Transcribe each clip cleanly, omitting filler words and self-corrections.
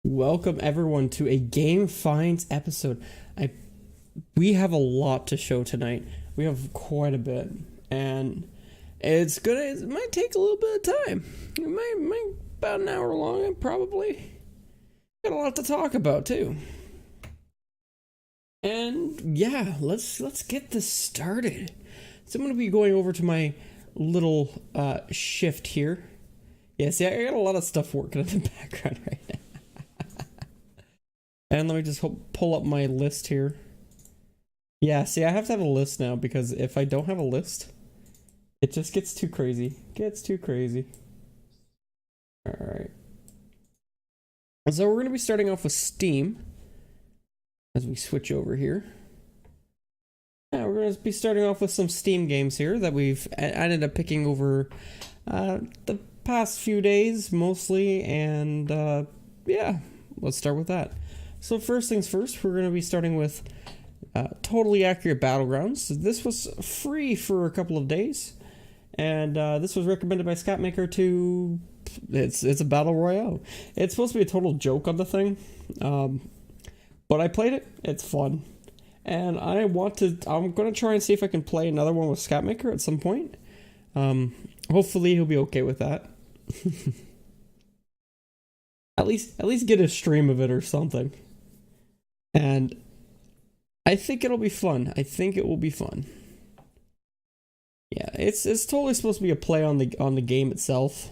Welcome everyone to a Game Finds episode. I we have a lot to show tonight. We have quite a bit, and it might take a little bit of time. It might about an hour long, and probably got a lot to talk about too. And yeah, let's get this started. So I'm gonna be going over to my little shift here. Yeah, see, I got a lot of stuff working in the background right now. And let me just pull up my list here. Yeah, see, I have to have a list now because if I don't have a list, it just gets too crazy. Gets too crazy. Alright. So we're going to be starting off with Steam as we switch over here. Yeah, we're going to be starting off with some Steam games here that we've ended up picking over the past few days mostly. And yeah, let's start with that. So first things first, we're going to be starting with Totally Accurate Battlegrounds. This was free for a couple of days, and this was recommended by Scatmaker to... It's a battle royale. It's supposed to be a total joke on the thing, but I played it. It's fun, and I'm going to try and see if I can play another one with Scatmaker at some point. Hopefully he'll be okay with that. At least get a stream of it or something. And I think it'll be fun. I think it will be fun. Yeah, it's totally supposed to be a play on the game itself.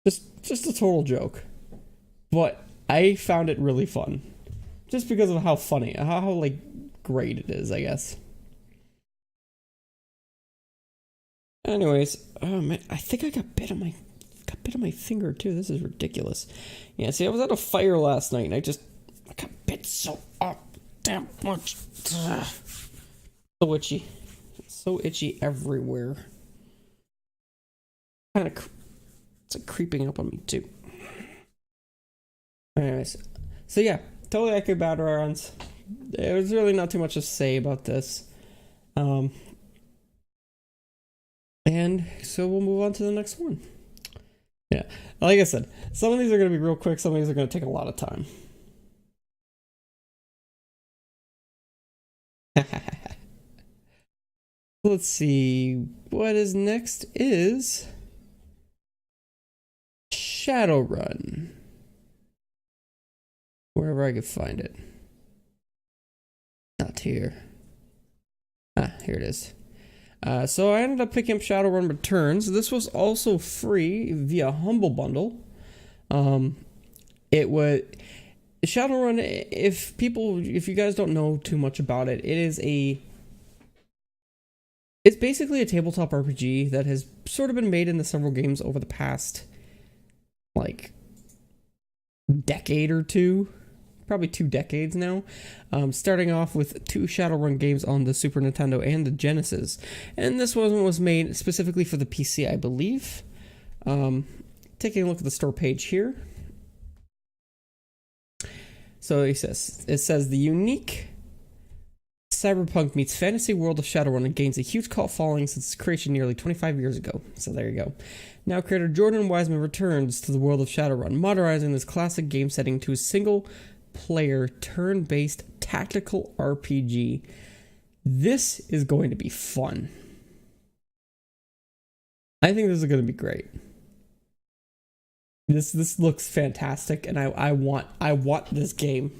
Just a total joke. But I found it really fun. Just because of how funny, how like great it is, I guess. Anyways, oh man, I think I got bit on my finger too. This is ridiculous. Yeah, see, I was at a fire last night and I got bit so damn much. Ugh. So itchy. So itchy everywhere. It's like creeping up on me too. Anyways, so yeah, Totally Accurate Battlegrounds. There's really not too much to say about this. And so we'll move on to the next one. Yeah, like I said, some of these are going to be real quick, some of these are going to take a lot of time. Let's see, what is next is Shadowrun. Wherever I could find it. Not here. Ah, here it is. So I ended up picking up Shadowrun Returns. This was also free via Humble Bundle. It was Shadowrun. If you guys don't know too much about it, it's basically a tabletop RPG that has sort of been made into several games over the past like decade or two. Probably 2 decades now, starting off with 2 Shadowrun games on the Super Nintendo and the Genesis, and this one was made specifically for the PC, I believe. Taking a look at the store page here, so it says the unique cyberpunk meets fantasy world of Shadowrun and gains a huge cult following since its creation nearly 25 years ago. So there you go. Now creator Jordan Wiseman returns to the world of Shadowrun, modernizing this classic game setting to a single player turn-based tactical RPG. This is going to be fun. I think this is going to be great. This looks fantastic, and I want this game.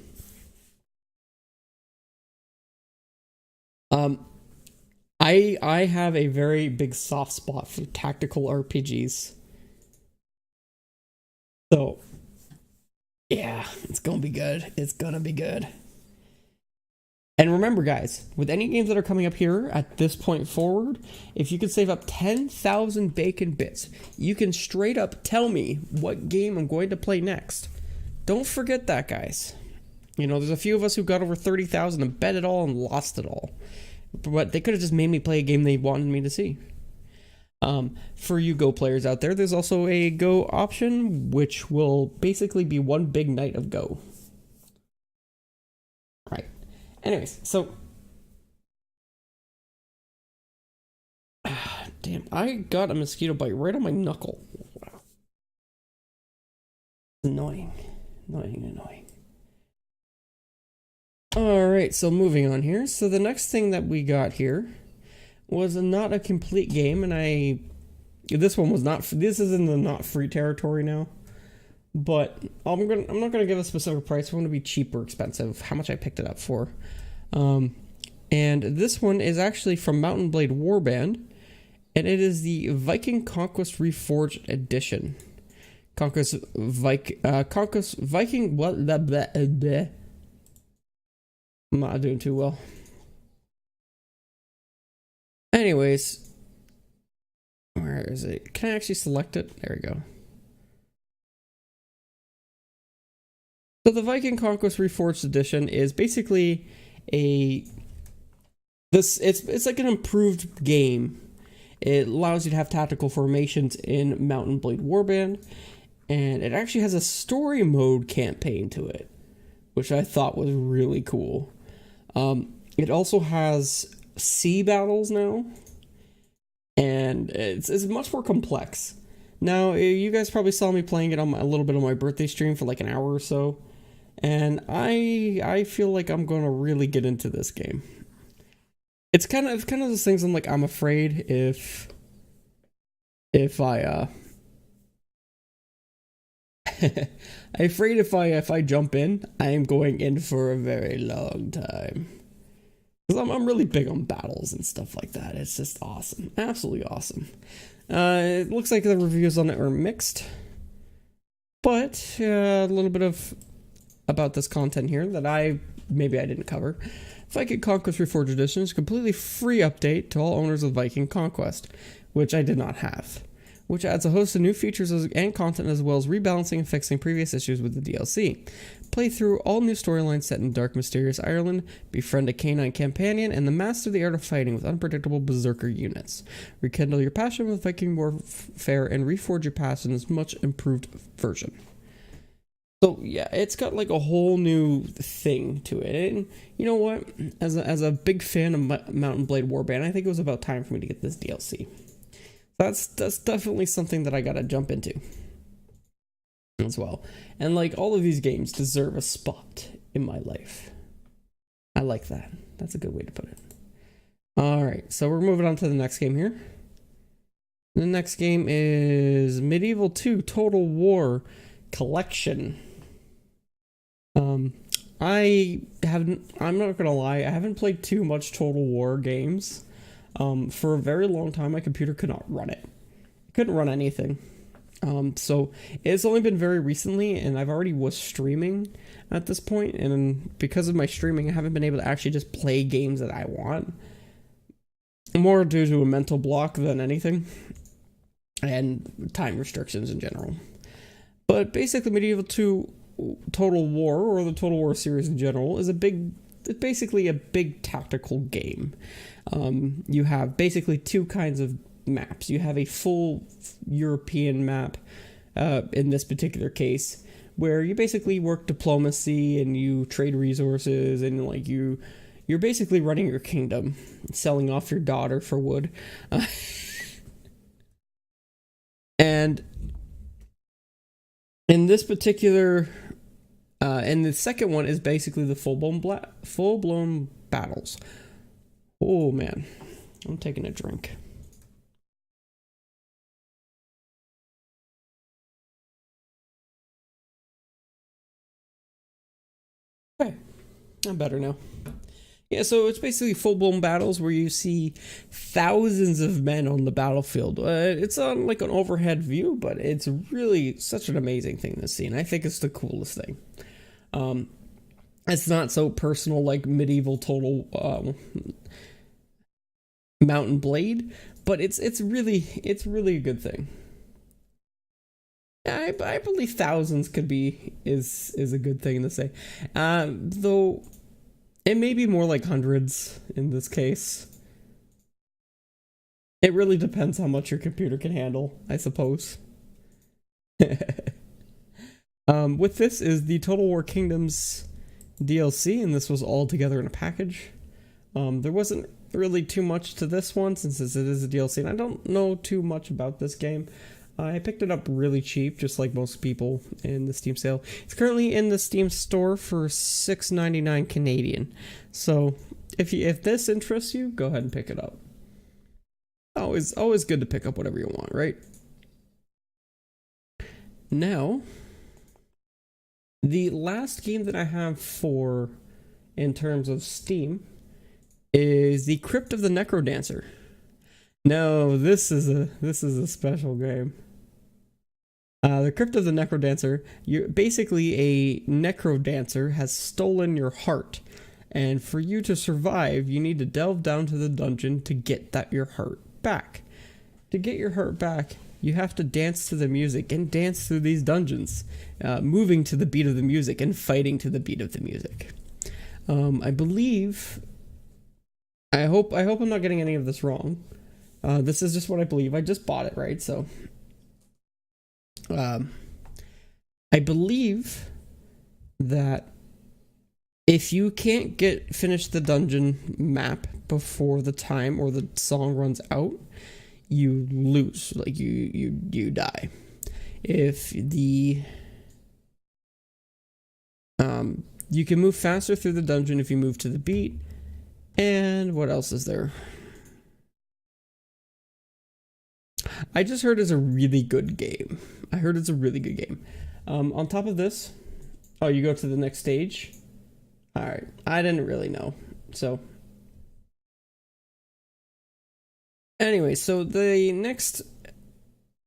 I have a very big soft spot for tactical RPGs. So yeah, it's gonna be good. It's gonna be good. And remember, guys, with any games that are coming up here at this point forward, if you could save up 10,000 bacon bits, you can straight up tell me what game I'm going to play next. Don't forget that, guys. You know, there's a few of us who got over 30,000 and bet it all and lost it all. But they could have just made me play a game they wanted me to see. For you Go players out there, there's also a Go option, which will basically be one big night of Go. Right. Anyways, so... damn, I got a mosquito bite right on my knuckle. Wow. Annoying. Alright, so moving on here. So the next thing that we got here was not a complete game, and this one was not, this is in the not free territory now. But I'm not gonna give a specific price. I'm gonna be cheap or expensive, how much I picked it up for. And this one is actually from Mountain Blade Warband, and it is the Viking Conquest Reforged Edition. Conquest Viking, what? I'm not doing too well. Anyways, where is it? Can I actually select it? There we go. So the Viking Conquest Reforged Edition is basically it's like an improved game. It allows you to have tactical formations in Mountain Blade Warband, and it actually has a story mode campaign to it, which I thought was really cool. It also has sea battles now, and it's much more complex. Now, you guys probably saw me playing it on a little bit on my birthday stream for like an hour or so, and I feel like I'm going to really get into this game. It's kind of those things I'm like, I'm afraid if I I'm afraid if I jump in, I am going in for a very long time. Because I'm really big on battles and stuff like that. It's just awesome. Absolutely awesome. It looks like the reviews on it are mixed. But a little bit about this content here that maybe I didn't cover. Viking Conquest Reforged Edition is a completely free update to all owners of Viking Conquest, which I did not have, which adds a host of new features and content, as well as rebalancing and fixing previous issues with the DLC. Play through all new storylines set in dark, mysterious Ireland, befriend a canine companion, and master the art of fighting with unpredictable berserker units. Rekindle your passion with Viking warfare and reforge your past in this much improved version. So yeah, it's got like a whole new thing to it, and you know what? As a big fan of Mountain Blade Warband, I think it was about time for me to get this DLC. That's definitely something that I gotta jump into as well. And like, all of these games deserve a spot in my life. I like that. That's a good way to put it. Alright, so we're moving on to the next game here. The next game is Medieval 2 Total War Collection. I'm not gonna lie, I haven't played too much Total War games. For a very long time, my computer could not run it. It couldn't run anything. So it's only been very recently, and I've already was streaming at this point, and because of my streaming, I haven't been able to actually just play games that I want. More due to a mental block than anything, and time restrictions in general. But basically, Medieval 2 Total War, or the Total War series in general, is basically a big tactical game. You have basically two kinds of maps. You have a full European map, in this particular case, where you basically work diplomacy and you trade resources, and like you're basically running your kingdom, selling off your daughter for wood. And in this particular, and the second one is basically the full-blown battles. Oh man, I'm taking a drink. Okay, I'm better now. Yeah, so it's basically full-blown battles where you see thousands of men on the battlefield. It's on like an overhead view, but it's really such an amazing thing to see, and I think it's the coolest thing. It's not so personal like medieval Total Mountain Blade, but it's really a good thing. I believe thousands is a good thing to say, though. It may be more like hundreds in this case. It really depends how much your computer can handle, I suppose. With this is the Total War Kingdoms DLC, and this was all together in a package. There wasn't really too much to this one, since it is a DLC, and I don't know too much about this game. I picked it up really cheap, just like most people in the Steam sale. It's currently in the Steam store for $6.99 Canadian. So if this interests you, go ahead and pick it up. Always good to pick up whatever you want, right? Now, the last game that I have in terms of Steam is the Crypt of the Necrodancer. No, this is a special game. The Crypt of the Necrodancer. You're basically a necrodancer has stolen your heart, and for you to survive, you need to delve down to the dungeon to get your heart back. To get your heart back, you have to dance to the music and dance through these dungeons, moving to the beat of the music and fighting to the beat of the music. I believe. I hope I'm not getting any of this wrong. This is just what I believe. I just bought it, right? So, I believe that if you can't finish the dungeon map before the time or the song runs out, you lose. Like you die. If you can move faster through the dungeon if you move to the beat. And what else is there? I just heard it's a really good game. On top of this, you go to the next stage. All right, I didn't really know. So, anyway, so the next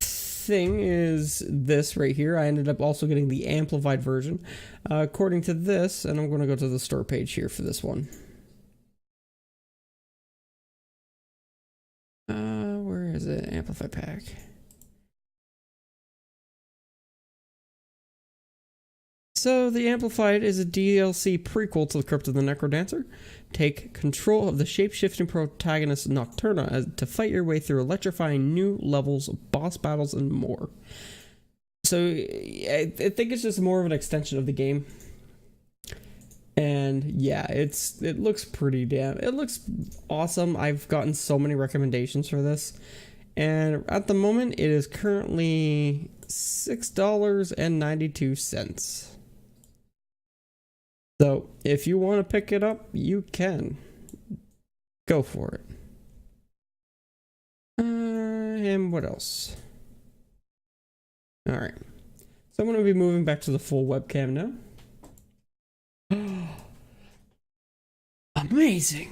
thing is this right here. I ended up also getting the amplified version. According to this, and I'm going to go to the store page here for this one. Where is it? Amplify pack. So the Amplified is a DLC prequel to the Crypt of the Necrodancer. Take control of the shape-shifting protagonist Nocturna to fight your way through electrifying new levels, boss battles, and more. So I think it's just more of an extension of the game. And yeah, it looks pretty it looks awesome. I've gotten so many recommendations for this. And at the moment, it is currently $6.92. So if you want to pick it up, you can. Go for it. And what else? Alright. So I'm going to be moving back to the full webcam now. Amazing.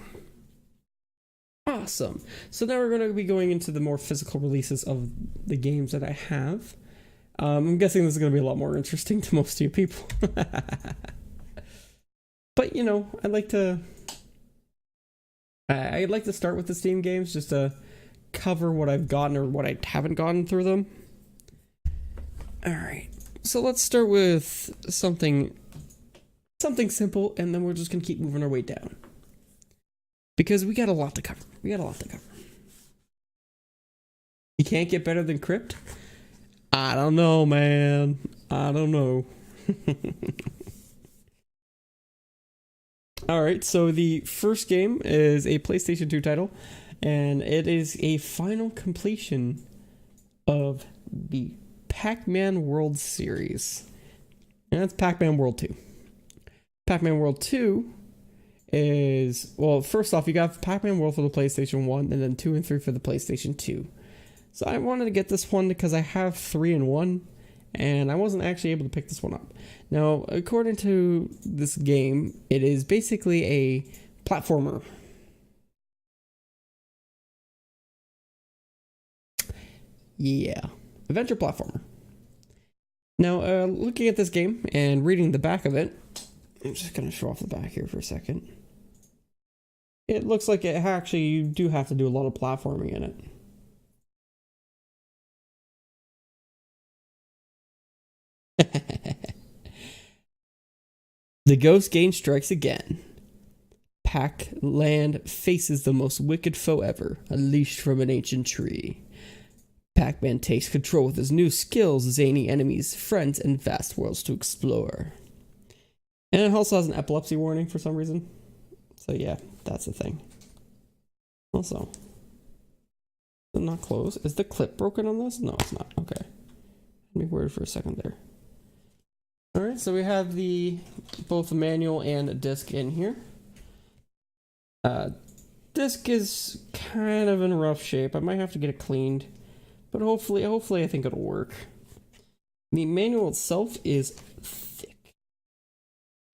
Awesome. So now we're going to be going into the more physical releases of the games that I have. I'm guessing this is going to be a lot more interesting to most of you people. But, you know, I'd like to start with the Steam games just to cover what I've gotten or what I haven't gotten through them. Alright. So let's start with something simple, and then we're just going to keep moving our way down. Because we got a lot to cover. You can't get better than Crypt? I don't know, man. I don't know. Alright, so the first game is a PlayStation 2 title, and it is a final completion of the Pac-Man World series. And that's Pac-Man World 2. Pac-Man World 2 is, well, first off, you got Pac-Man World for the PlayStation 1, and then 2 and 3 for the PlayStation 2. So I wanted to get this one because I have 3 and 1, and I wasn't actually able to pick this one up. Now, according to this game, it is basically a platformer. Yeah, adventure platformer. Now, looking at this game and reading the back of it, I'm just going to show off the back here for a second. It looks like it actually, you do have to do a lot of platforming in it. The Ghost Gang strikes again. Pac-Land faces the most wicked foe ever, unleashed from an ancient tree. Pac-Man takes control with his new skills, zany enemies, friends, and vast worlds to explore. And it also has an epilepsy warning for some reason. So yeah, that's the thing. Also, is it not close? Is the clip broken on this? No, it's not. Okay. Let me word for a second there. All right, so we have both the manual and a disc in here. Disc is kind of in rough shape. I might have to get it cleaned, but hopefully I think it'll work. The manual itself is thick.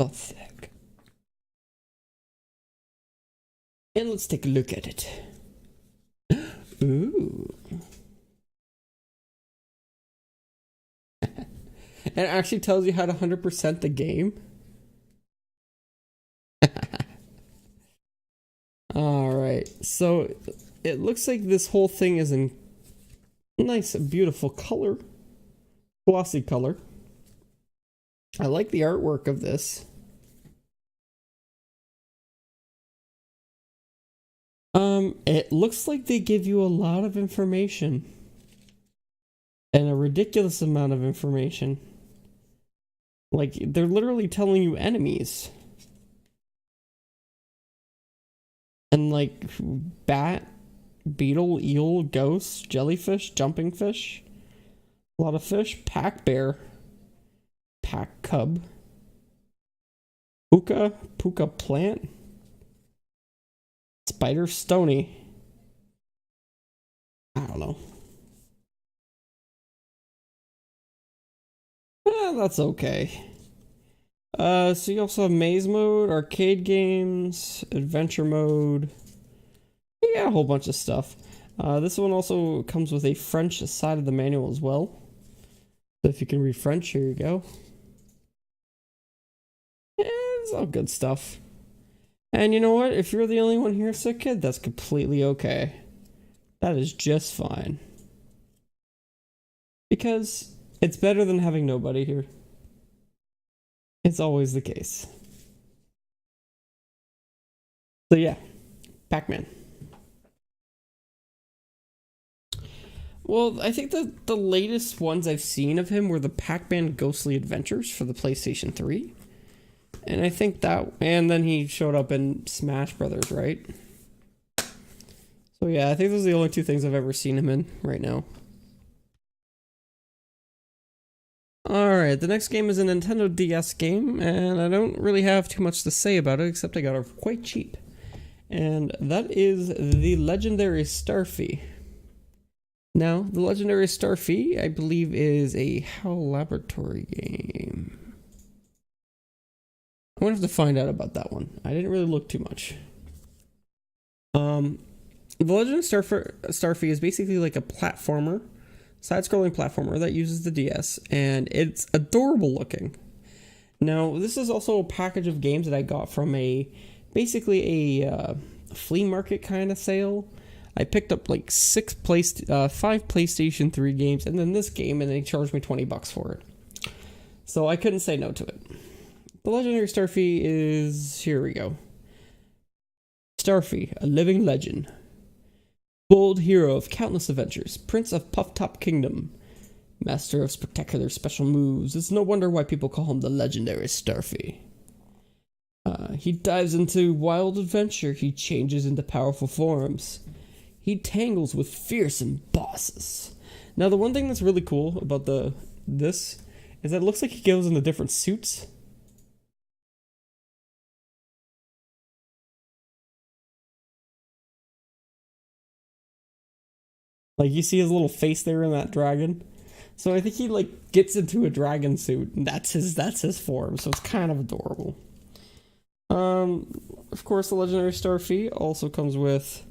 So thick. And let's take a look at it. Ooh. It actually tells you how to 100% the game. Alright, so it looks like this whole thing is in nice, beautiful color. Glossy color. I like the artwork of this. It looks like they give you a lot of information. And a ridiculous amount of information. Like, they're literally telling you enemies. And like, bat, beetle, eel, ghost, jellyfish, jumping fish. A lot of fish. Pack bear. Pack cub. Puka plant. Spider stony. I don't know. That's okay. So you also have maze mode, arcade games, adventure mode. Yeah, a whole bunch of stuff. This one also comes with a French side of the manual as well. So if you can read French, here you go. It's all good stuff. And you know what? If you're the only one here sick kid, that's completely okay. That is just fine. Because it's better than having nobody here. It's always the case. So yeah, Pac-Man. Well, I think the latest ones I've seen of him were the Pac-Man Ghostly Adventures for the PlayStation 3. And I think that, and then he showed up in Smash Brothers, right? So yeah, I think those are the only two things I've ever seen him in right now. Alright, the next game is a Nintendo DS game, and I don't really have too much to say about it, except I got it quite cheap. And that is the Legendary Starfy. Now, the Legendary Starfy, I believe, is a HAL Laboratory game. I'm gonna have to find out about that one. I didn't really look too much. The Legend of Starfy is basically like a platformer, side-scrolling platformer that uses the DS, and it's adorable looking. Now, this is also a package of games that I got from basically a flea market kind of sale. I picked up like 5 PlayStation 3 games, and then this game, and they charged me $20 for it. So I couldn't say no to it. The Legendary Starfy is... here we go. Starfy, a living legend. Bold hero of countless adventures, prince of Puff Top Kingdom, master of spectacular special moves. It's no wonder why people call him the Legendary Starfy. He dives into wild adventure. He changes into powerful forms. He tangles with fearsome bosses. Now, the one thing that's really cool about this is that it looks like he goes into different suits. Like, you see his little face there in that dragon. So I think he, like, gets into a dragon suit, and that's his form, so it's kind of adorable. Of course, the Legendary Starfy also comes with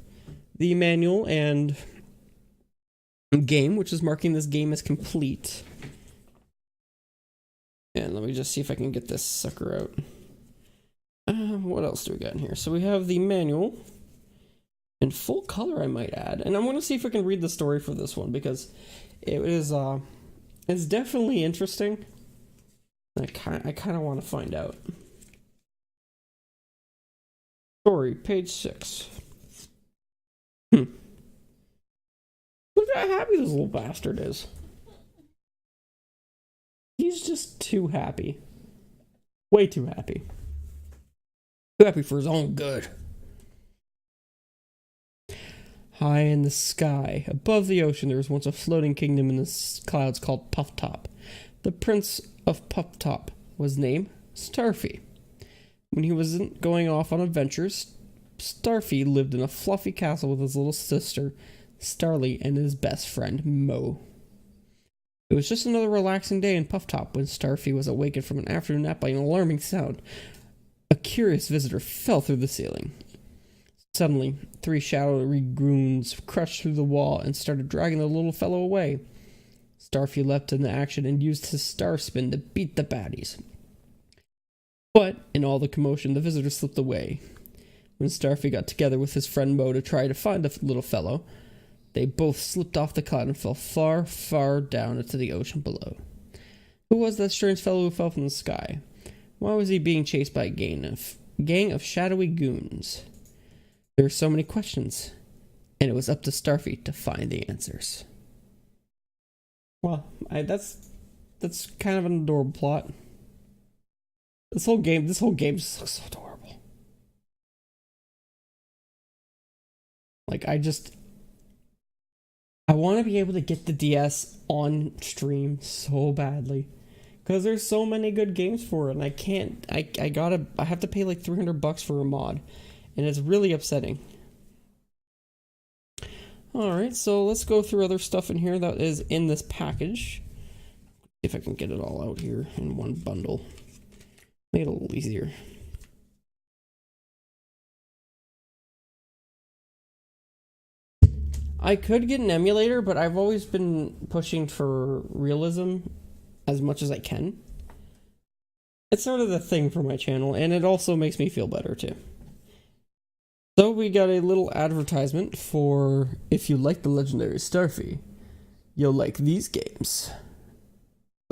the manual and game, which is marking this game as complete. And let me just see if I can get this sucker out. What else do we got in here? So we have the manual. In full color, I might add. And I'm going to see if I can read the story for this one, because it is, it's definitely interesting. I kind of want to find out. Story, page 6. Look how happy this little bastard is. He's just too happy. Way too happy. Too happy for his own good. High in the sky, above the ocean, there was once a floating kingdom in the clouds called Puff Top. The prince of Puff Top was named Starfy. When he wasn't going off on adventures, Starfy lived in a fluffy castle with his little sister, Starly, and his best friend, Mo. It was just another relaxing day in Puff Top when Starfy was awakened from an afternoon nap by an alarming sound. A curious visitor fell through the ceiling. Suddenly, 3 shadowy goons crushed through the wall and started dragging the little fellow away. Starfy leapt into action and used his star spin to beat the baddies. But, in all the commotion, the visitor slipped away. When Starfy got together with his friend Mo to try to find the little fellow, they both slipped off the cloud and fell far, far down into the ocean below. Who was that strange fellow who fell from the sky? Why was he being chased by a gang of shadowy goons? There were so many questions, and it was up to Starfy to find the answers. Well, that's kind of an adorable plot. This whole game just looks so adorable. Like, I want to be able to get the DS on stream so badly. Because there's so many good games for it, and I can't, I have to pay like $300 for a mod. And it's really upsetting. Alright, so let's go through other stuff in here that is in this package. See if I can get it all out here in one bundle. Make it a little easier. I could get an emulator, but I've always been pushing for realism as much as I can. It's sort of the thing for my channel, and it also makes me feel better too. So we got a little advertisement for if you like the legendary Starfy, you'll like these games.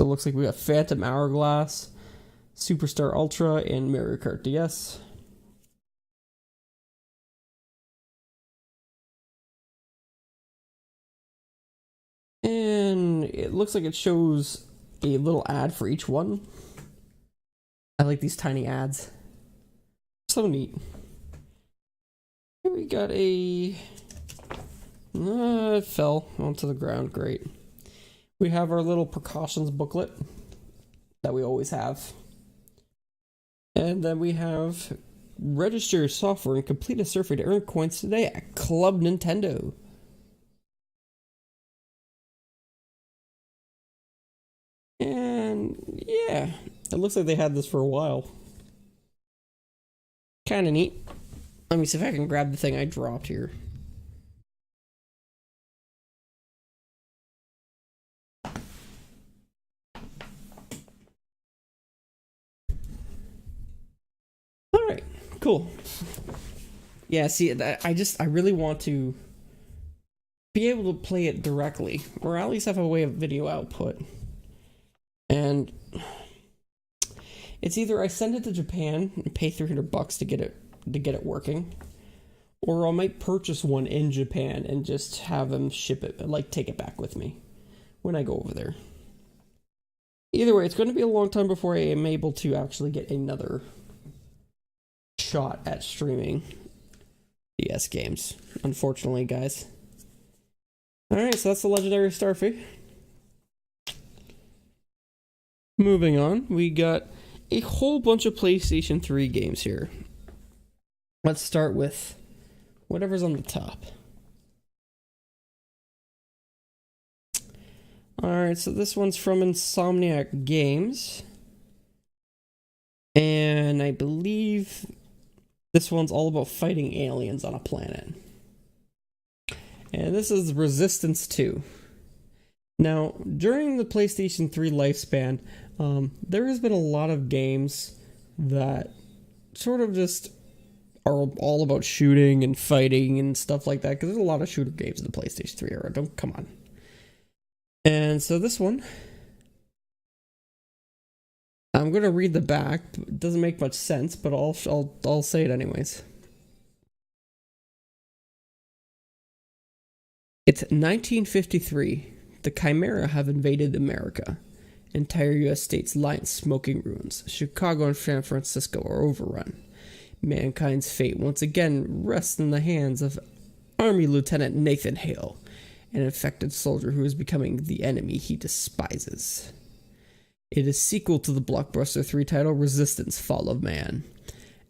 So it looks like we got Phantom Hourglass, Superstar Ultra, and Mario Kart DS. And it looks like it shows a little ad for each one. I like these tiny ads. So neat. Here we got a... it fell onto the ground. Great. We have our little precautions booklet that we always have. And then we have register your software and complete a survey to earn coins today at Club Nintendo. And yeah, it looks like they had this for a while. Kind of neat. Let me see if I can grab the thing I dropped here. Alright, cool. Yeah, see, I really want to be able to play it directly, or at least have a way of video output. And it's either I send it to Japan and pay $300 to get it working, or I might purchase one in Japan and just have them ship it, like take it back with me when I go over there. Either way, it's going to be a long time before I am able to actually get another shot at streaming DS games, unfortunately, guys. Alright, so that's the legendary Starfy. Moving on, we got a whole bunch of PlayStation 3 games here. Let's start with whatever's on the top. Alright, so this one's from Insomniac Games. And I believe this one's all about fighting aliens on a planet. And this is Resistance 2. Now, during the PlayStation 3 lifespan, there has been a lot of games that sort of just are all about shooting and fighting and stuff like that, because there's a lot of shooter games in the PlayStation 3 era. Come on. And so this one, I'm gonna read the back. It doesn't make much sense, but I'll say it anyways. It's 1953. The Chimera have invaded America. Entire U.S. states lie in smoking ruins. Chicago and San Francisco are overrun. Mankind's fate once again rests in the hands of Army Lieutenant Nathan Hale, an infected soldier who is becoming the enemy he despises. It is sequel to the Blockbuster 3 title Resistance: Fall of Man.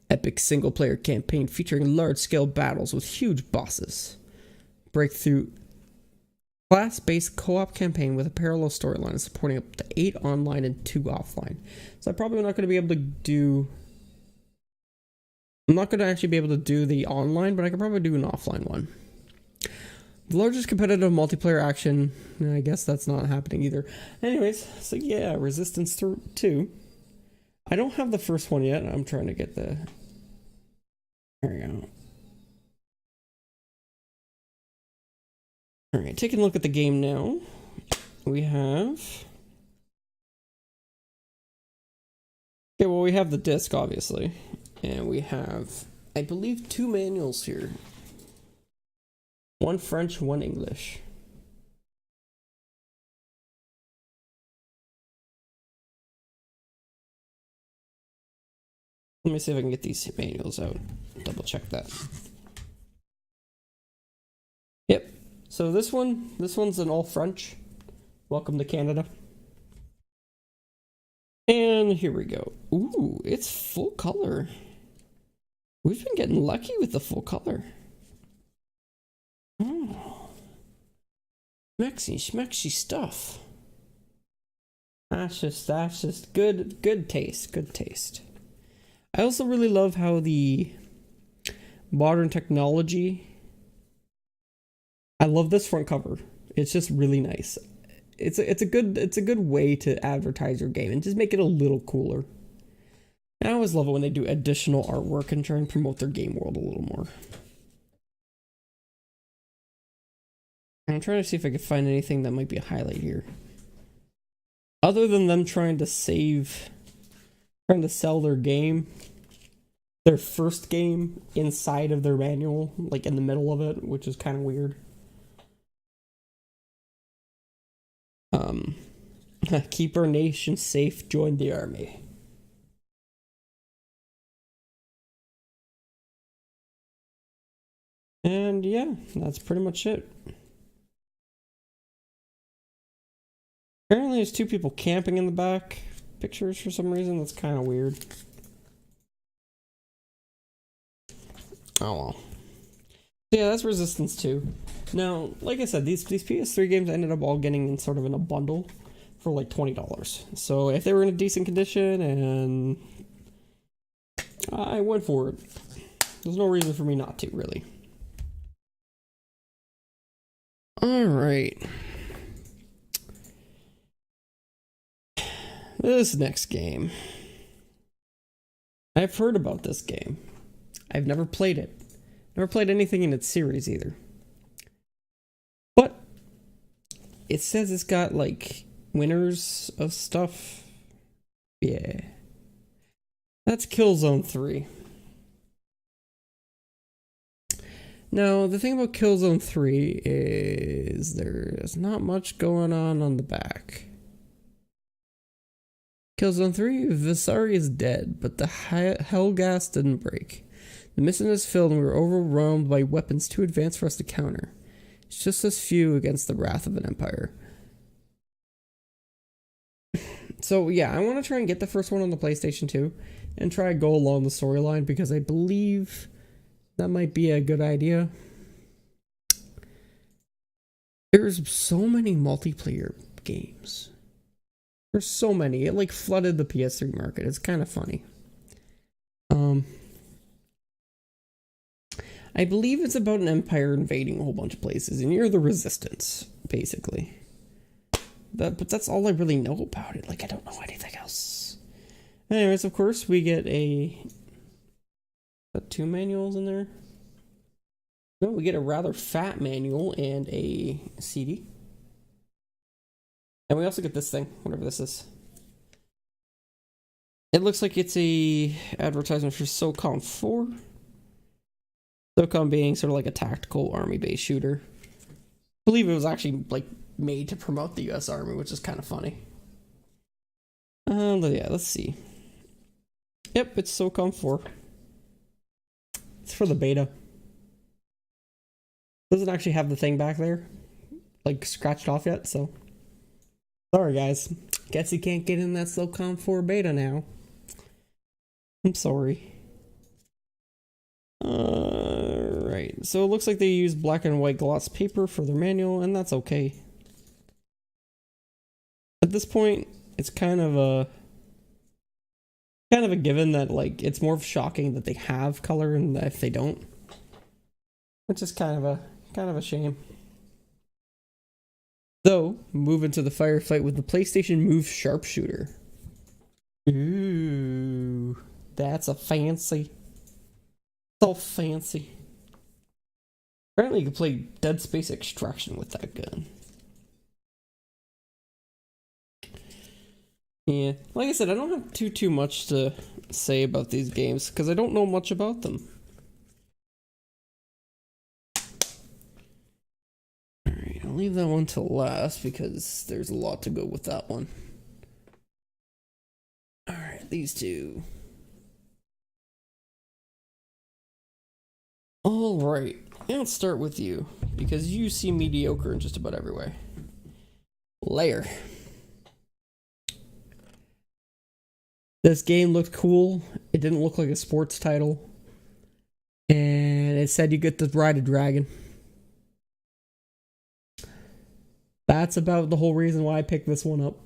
Epic single-player campaign featuring large-scale battles with huge bosses. Breakthrough class-based co-op campaign with a parallel storyline supporting up to 8 online and 2 offline. So I'm probably not going to be able to do... I'm not going to actually be able to do the online, but I can probably do an offline one. The largest competitive multiplayer action, I guess that's not happening either. Anyways, so yeah, Resistance 2. I don't have the first one yet. I'm trying to get the... There we go. Alright, taking a look at the game now. We have... Okay, well we have the disc, obviously. And we have, I believe, 2 manuals here. One French, one English. Let me see if I can get these manuals out. Double check that. Yep. So this one's in all French. Welcome to Canada. And here we go. Ooh, it's full color. We've been getting lucky with the full color. Oh. Schmexy stuff. That's just good taste. I also really love how the modern technology... I love this front cover. It's just really nice. It's a good way to advertise your game and just make it a little cooler. And I always love it when they do additional artwork and try and promote their game world a little more. I'm trying to see if I can find anything that might be a highlight here. Other than them trying to sell their game, their first game inside of their manual, like in the middle of it, which is kind of weird. Keep our nation safe, join the army. And yeah, that's pretty much it. Apparently there's 2 people camping in the back pictures for some reason. That's kind of weird. Oh well. Yeah, that's Resistance 2. Now, like I said, these PS3 games ended up all getting in sort of in a bundle for like $20. So if they were in a decent condition, and I went for it. There's no reason for me not to, really. Alright. This next game. I've heard about this game. I've never played it. Never played anything in its series either. But it says it's got like winners of stuff. Yeah. That's Killzone 3. Now, the thing about Killzone 3 is there's not much going on the back. Killzone 3, Visari is dead, but the hell gas didn't break. The mission is filled and we were overwhelmed by weapons too advanced for us to counter. It's just as few against the wrath of an empire. So yeah, I want to try and get the first one on the PlayStation 2 and try to go along the storyline because I believe that might be a good idea. There's so many multiplayer games. There's so many. It like flooded the PS3 market. It's kind of funny. I believe it's about an empire invading a whole bunch of places, and you're the resistance, basically. But that's all I really know about it. Like, I don't know anything else. Anyways, of course, we get got 2 manuals in there. No, we get a rather fat manual and a CD. And we also get this thing, whatever this is. It looks like it's a advertisement for SOCOM 4. SOCOM being sort of like a tactical army-based shooter. I believe it was actually like made to promote the US Army, which is kind of funny. Yeah, let's see. Yep, it's SOCOM 4. It's for the beta. Doesn't actually have the thing back there, like scratched off yet, so. Sorry guys. Guess you can't get in that SOCOM 4 beta now. I'm sorry. Right. So it looks like they use black and white gloss paper for their manual, and that's okay. At this point, it's kind of a given that like it's more shocking that they have color and that if they don't, which is kind of a shame. So, move into the firefight with the PlayStation Move Sharpshooter. Ooh, that's a fancy. So fancy. Apparently, you can play Dead Space Extraction with that gun. Yeah, like I said, I don't have too much to say about these games because I don't know much about them. Alright, I'll leave that one till last because there's a lot to go with that one. Alright, these two. Alright, let's start with you because you seem mediocre in just about every way. Lair. This game looked cool. It didn't look like a sports title. And it said you get to ride a dragon. That's about the whole reason why I picked this one up.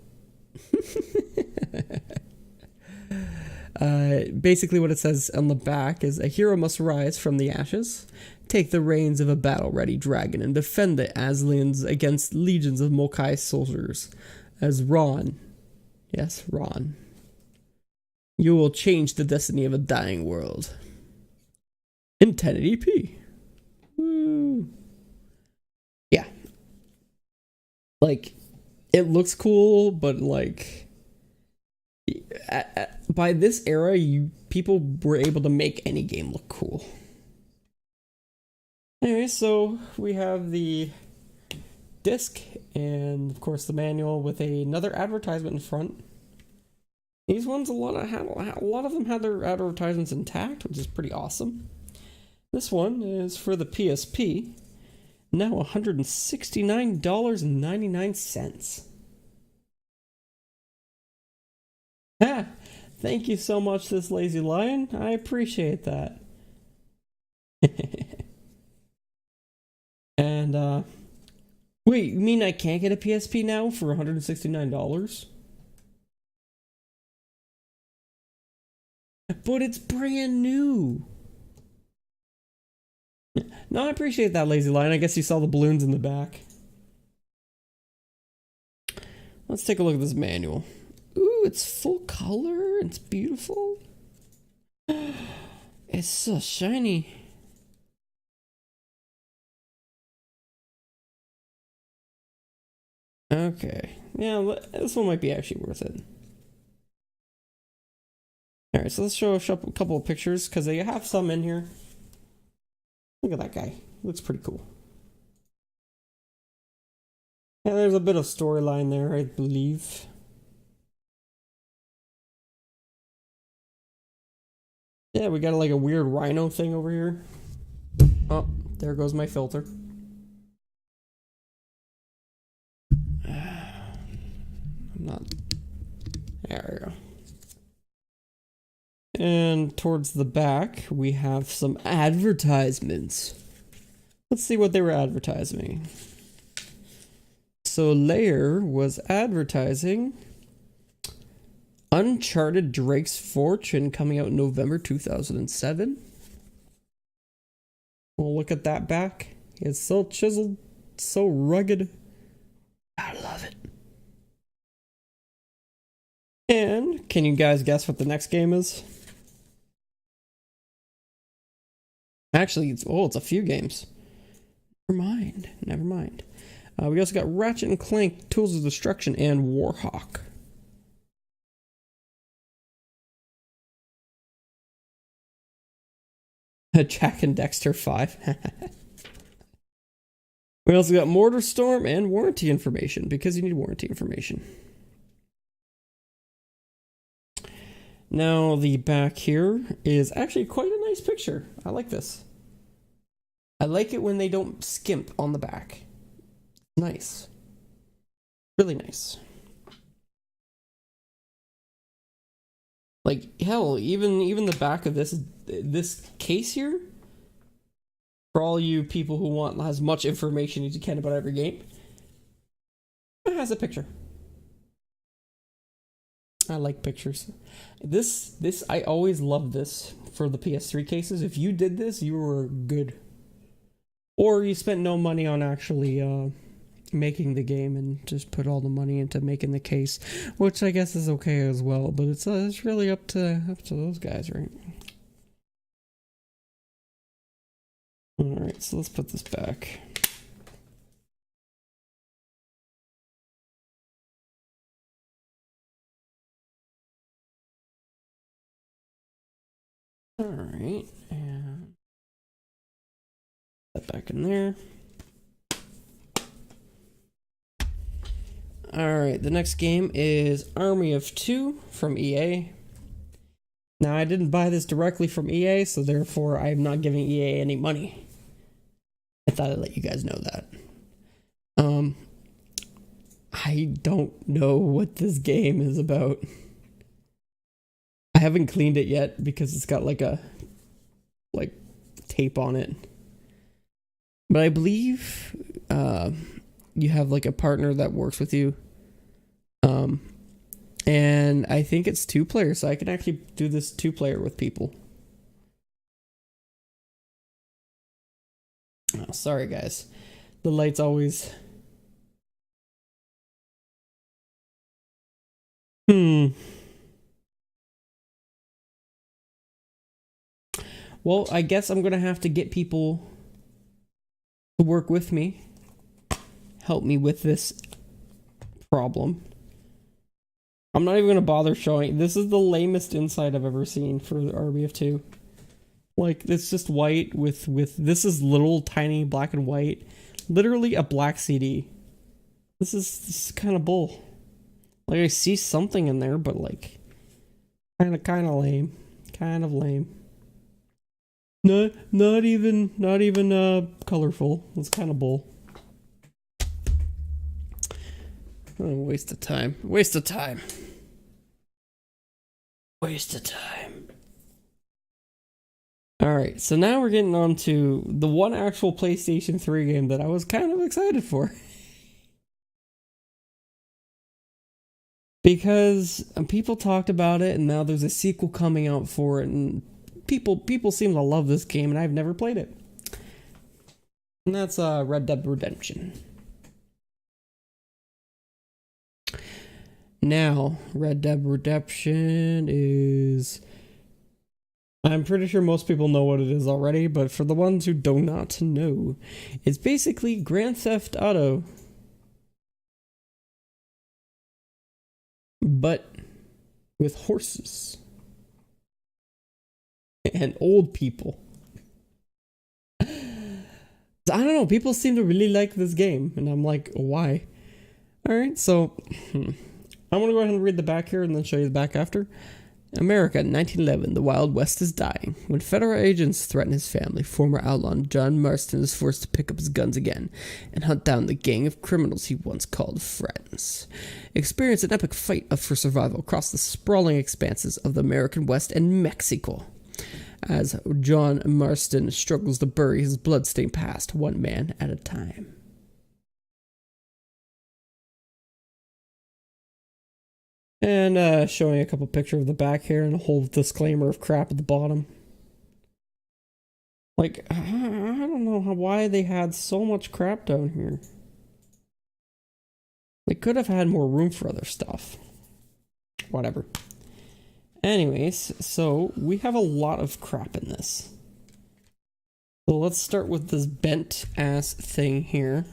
Basically what it says on the back is, a hero must rise from the ashes, take the reins of a battle-ready dragon, and defend the Aslians against legions of Mokai soldiers. As Ron. Yes, Ron. You will change the destiny of a dying world. In 1080p. Woo. Yeah. Like, it looks cool, but like, by this era, people were able to make any game look cool. Anyway, so we have the disc and of course the manual with another advertisement in front. These ones, a lot of them had their advertisements intact, which is pretty awesome. This one is for the PSP, now $169.99. Ah, thank you so much, this lazy lion. I appreciate that. And, wait, you mean I can't get a PSP now for $169? But it's brand new. No, I appreciate that, lazy lion. I guess you saw the balloons in the back. Let's take a look at this manual. Ooh, it's full color. It's beautiful. It's so shiny. Okay. Yeah, this one might be actually worth it. Alright, so let's show a couple of pictures, because they have some in here. Look at that guy. He looks pretty cool. Yeah, there's a bit of storyline there, I believe. Yeah, we got like a weird rhino thing over here. Oh, there goes my filter. I'm not... There we go. And towards the back, we have some advertisements. Let's see what they were advertising. So Lair was advertising Uncharted Drake's Fortune coming out in November 2007. Well, look at that back. It's so chiseled, so rugged. I love it. And can you guys guess what the next game is? Actually, it's a few games. Never mind. We also got Ratchet and Clank, Tools of Destruction, and Warhawk. Jack and Dexter 5. We also got Mortar Storm and warranty information, because you need warranty information. Now, the back here is actually quite a nice picture. I like this. I like it when they don't skimp on the back. Nice. Really nice. Like, hell, even the back of this case here, for all you people who want as much information as you can about every game, it has a picture. I like pictures. This I always loved this for the PS3 cases. If you did this, you were good. Or you spent no money on actually making the game and just put all the money into making the case, which I guess is okay as well. But it's really up to those guys, right? All right, so let's put this back. All right, and that back in there. Alright, the next game is Army of Two from EA. Now, I didn't buy this directly from EA, so therefore I am not giving EA any money. I thought I'd let you guys know that. I don't know what this game is about. I haven't cleaned it yet because it's got like tape on it. But I believe you have like a partner that works with you. And I think it's 2 players, so I can actually do this 2-player with people. Oh, sorry guys. The light's always... Well, I guess I'm gonna have to get people to work with me. Help me with this problem. I'm not even gonna bother showing. This is the lamest inside I've ever seen for the RBF2. Like, it's just white with this is little tiny black and white. Literally a black CD. This is kind of bull. Like, I see something in there, but like kind of lame. Kind of lame. Not even colorful. It's kind of bull. Oh, waste of time. Waste of time. Waste of time. Alright, so now we're getting on to the one actual PlayStation 3 game that I was kind of excited for. Because people talked about it, and now there's a sequel coming out for it, and people seem to love this game, and I've never played it. And that's Red Dead Redemption. Now, Red Dead Redemption is... I'm pretty sure most people know what it is already, but for the ones who do not know, it's basically Grand Theft Auto. But with horses. And old people. I don't know, people seem to really like this game, and I'm like, why? Alright, so... I'm going to go ahead and read the back here and then show you the back after. America, 1911, the Wild West is dying. When federal agents threaten his family, former outlaw John Marston is forced to pick up his guns again and hunt down the gang of criminals he once called friends. Experience an epic fight for survival across the sprawling expanses of the American West and Mexico, as John Marston struggles to bury his bloodstained past one man at a time. And showing a couple pictures of the back here and a whole disclaimer of crap at the bottom. Like, I don't know why they had so much crap down here. They could have had more room for other stuff. Whatever. Anyways, so we have a lot of crap in this. So let's start with this bent ass thing here.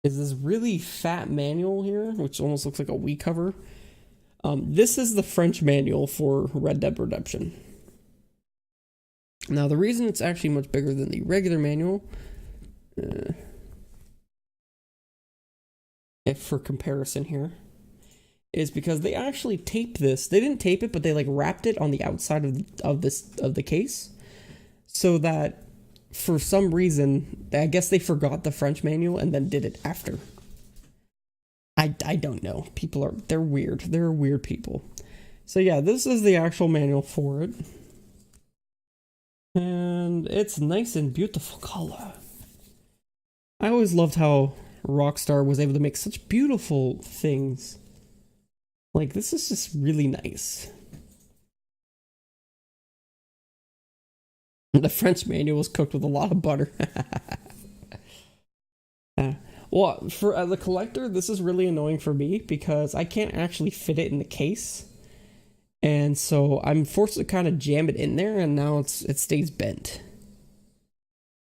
Is this really fat manual here, which almost looks like a Wii cover. This is the French manual for Red Dead Redemption. Now, the reason it's actually much bigger than the regular manual, if for comparison here, is because they actually taped this. They didn't tape it, but they like wrapped it on the outside of the case, so that for some reason, I guess they forgot the French manual and then did it after. I don't know. They're weird. They're weird people. So yeah, this is the actual manual for it. And it's nice and beautiful color. I always loved how Rockstar was able to make such beautiful things. Like, this is just really nice. The French manual was cooked with a lot of butter. Well, for the collector, this is really annoying for me because I can't actually fit it in the case. And so I'm forced to kind of jam it in there, and now it stays bent.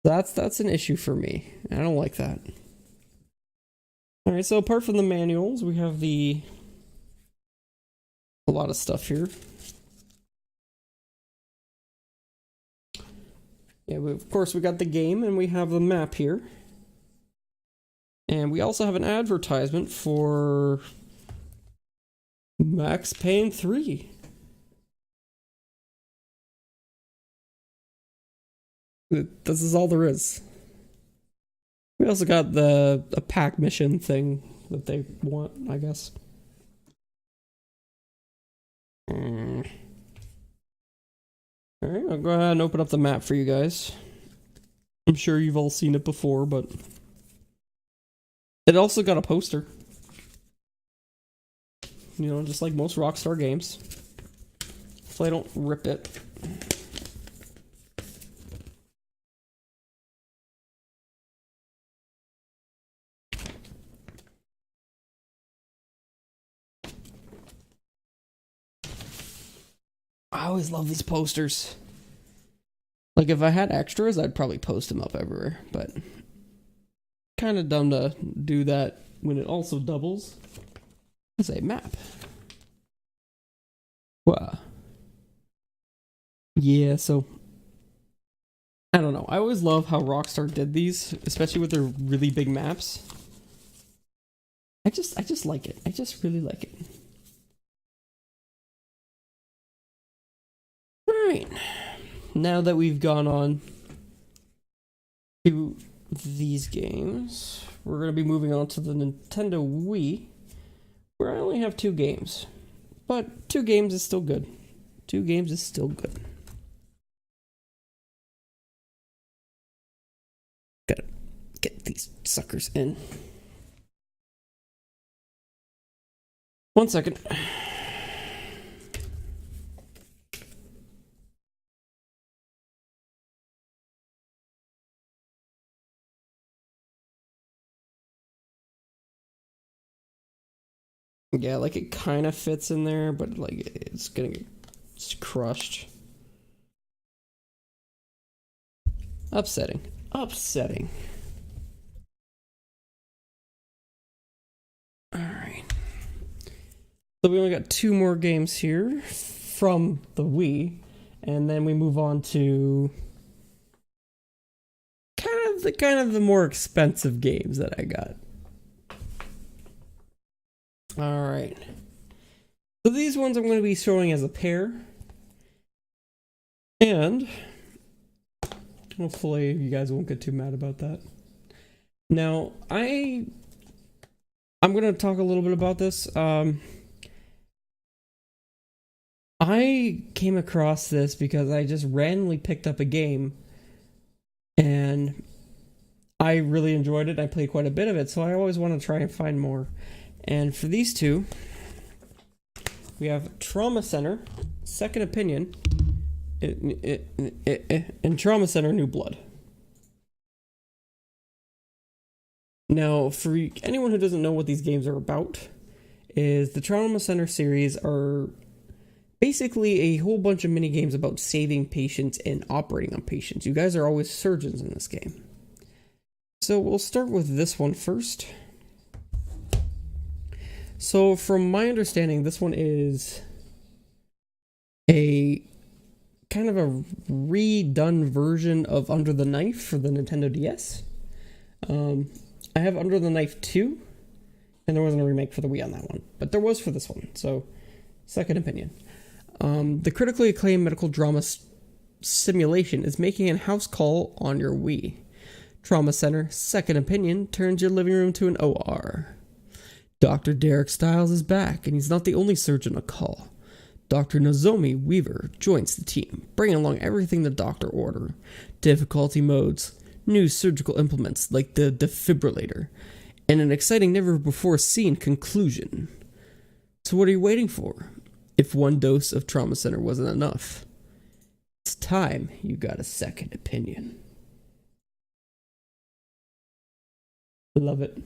That's an issue for me. I don't like that. Alright, so apart from the manuals, we have a lot of stuff here. Yeah, of course we got the game, and we have the map here. And we also have an advertisement for Max Payne 3. This is all there is. We also got a pack mission thing that they want, I guess. Alright, I'll go ahead and open up the map for you guys. I'm sure you've all seen it before, but it also got a poster. You know, just like most Rockstar games. Hopefully I don't rip it. I always love these posters. Like, if I had extras, I'd probably post them up everywhere, but kind of dumb to do that when it also doubles as a map. Wow. Yeah, so I don't know. I always love how Rockstar did these, especially with their really big maps. I just like it. I just really like it. Alright, now that we've gone on to these games, we're going to be moving on to the Nintendo Wii, where I only have 2 games. But 2 games is still good. 2 games is still good. Gotta get these suckers in. 1 second. Yeah, like it kind of fits in there, but like it's gonna get crushed. Upsetting. Upsetting. Alright. So we only got 2 more games here from the Wii, and then we move on to kind of the more expensive games that I got. Alright. So these ones I'm going to be showing as a pair. And hopefully you guys won't get too mad about that. Now, I'm going to talk a little bit about this. I came across this because I just randomly picked up a game and I really enjoyed it. I played quite a bit of it, so I always want to try and find more. And for these 2, we have Trauma Center, Second Opinion, and Trauma Center New Blood. Now, for anyone who doesn't know what these games are about, is the Trauma Center series are basically a whole bunch of mini games about saving patients and operating on patients. You guys are always surgeons in this game. So we'll start with this one first. So from my understanding, this one is a kind of a redone version of Under the Knife for the Nintendo DS. I have Under the Knife 2, and there wasn't a remake for the Wii on that one, but there was for this one, so Second Opinion. The critically acclaimed medical drama simulation is making a house call on your Wii. Trauma Center Second Opinion turns your living room to an OR. Dr. Derek Stiles is back, and he's not the only surgeon on call. Dr. Nozomi Weaver joins the team, bringing along everything the doctor ordered. Difficulty modes, new surgical implements like the defibrillator, and an exciting never-before-seen conclusion. So what are you waiting for? If one dose of Trauma Center wasn't enough, it's time you got a second opinion. Love it.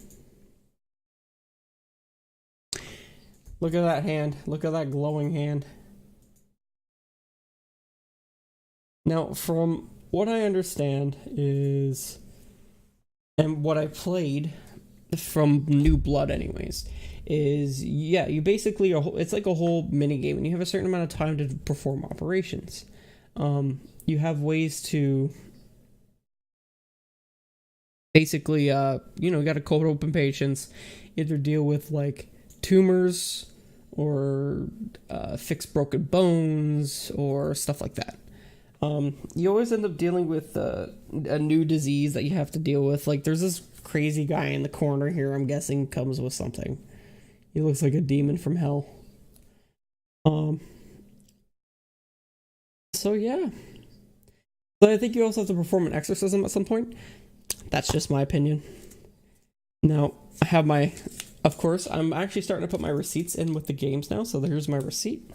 Look at that hand. Look at that glowing hand. Now, from what I understand is, and what I played from New Blood anyways, is, yeah, you basically, it's like a whole mini game, and you have a certain amount of time to perform operations. You have ways to basically, you got to cold open patients, either deal with like tumors or fix broken bones or stuff like that. You always end up dealing with a new disease that you have to deal with. Like, there's this crazy guy in the corner here, I'm guessing comes with something. He looks like a demon from hell. So yeah. But I think you also have to perform an exorcism at some point. That's just my opinion. Now, I have of course, I'm actually starting to put my receipts in with the games now, so here's my receipt.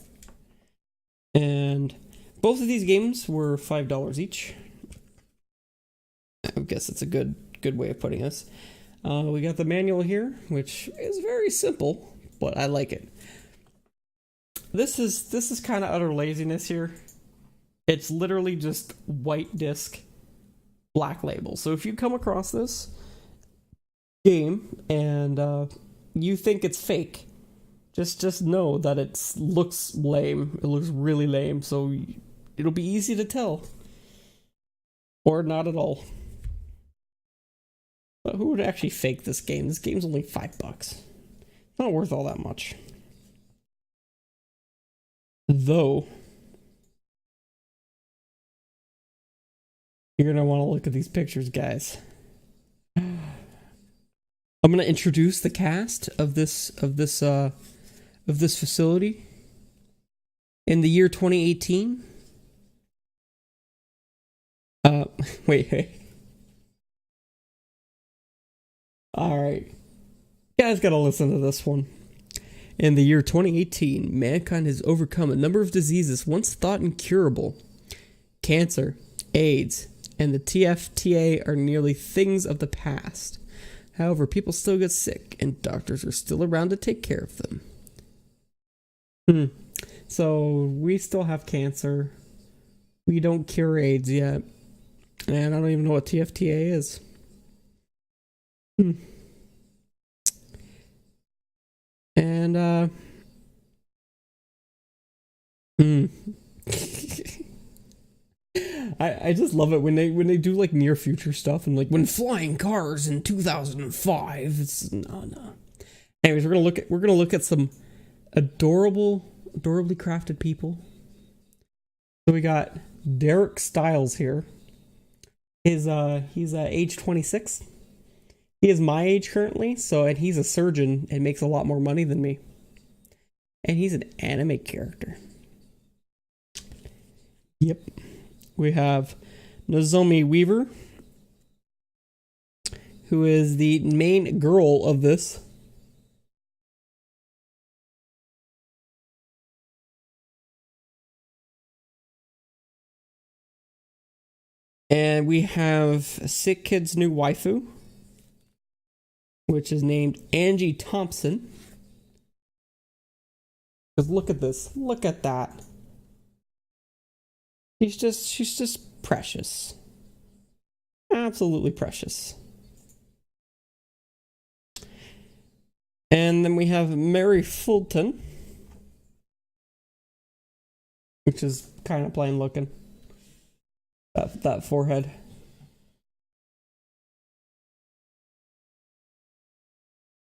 And both of these games were $5 each. I guess it's a good way of putting this. We got the manual here, which is very simple, but I like it. This is kind of utter laziness here. It's literally just white disc, black label. So if you come across this game and you think it's fake, just know that it looks lame. It looks really lame, so it'll be easy to tell. Or not at all. But who would actually fake this game? This game's only $5. It's not worth all that much. Though, you're gonna want to look at these pictures, guys. I'm gonna introduce the cast of this facility in the year 2018. Wait. All right, you guys gotta listen to this one. In the year 2018, mankind has overcome a number of diseases once thought incurable. Cancer, AIDS, and the TFTA are nearly things of the past. However, people still get sick, and doctors are still around to take care of them. So, we still have cancer. We don't cure AIDS yet. And I don't even know what TFTA is. And, I just love it when they do like near future stuff, and like when flying cars in 2005. It's no. Anyways, we're gonna look at some adorably crafted people. So we got Derek Stiles here. He's age 26. He is my age currently, and he's a surgeon and makes a lot more money than me. And he's an anime character. Yep. We have Nozomi Weaver, who is the main girl of this. And we have Sick Kid's new waifu, which is named Angie Thompson. Because look at this. Look at that. She's just precious. Absolutely precious. And then we have Mary Fulton, which is kind of plain looking. That forehead.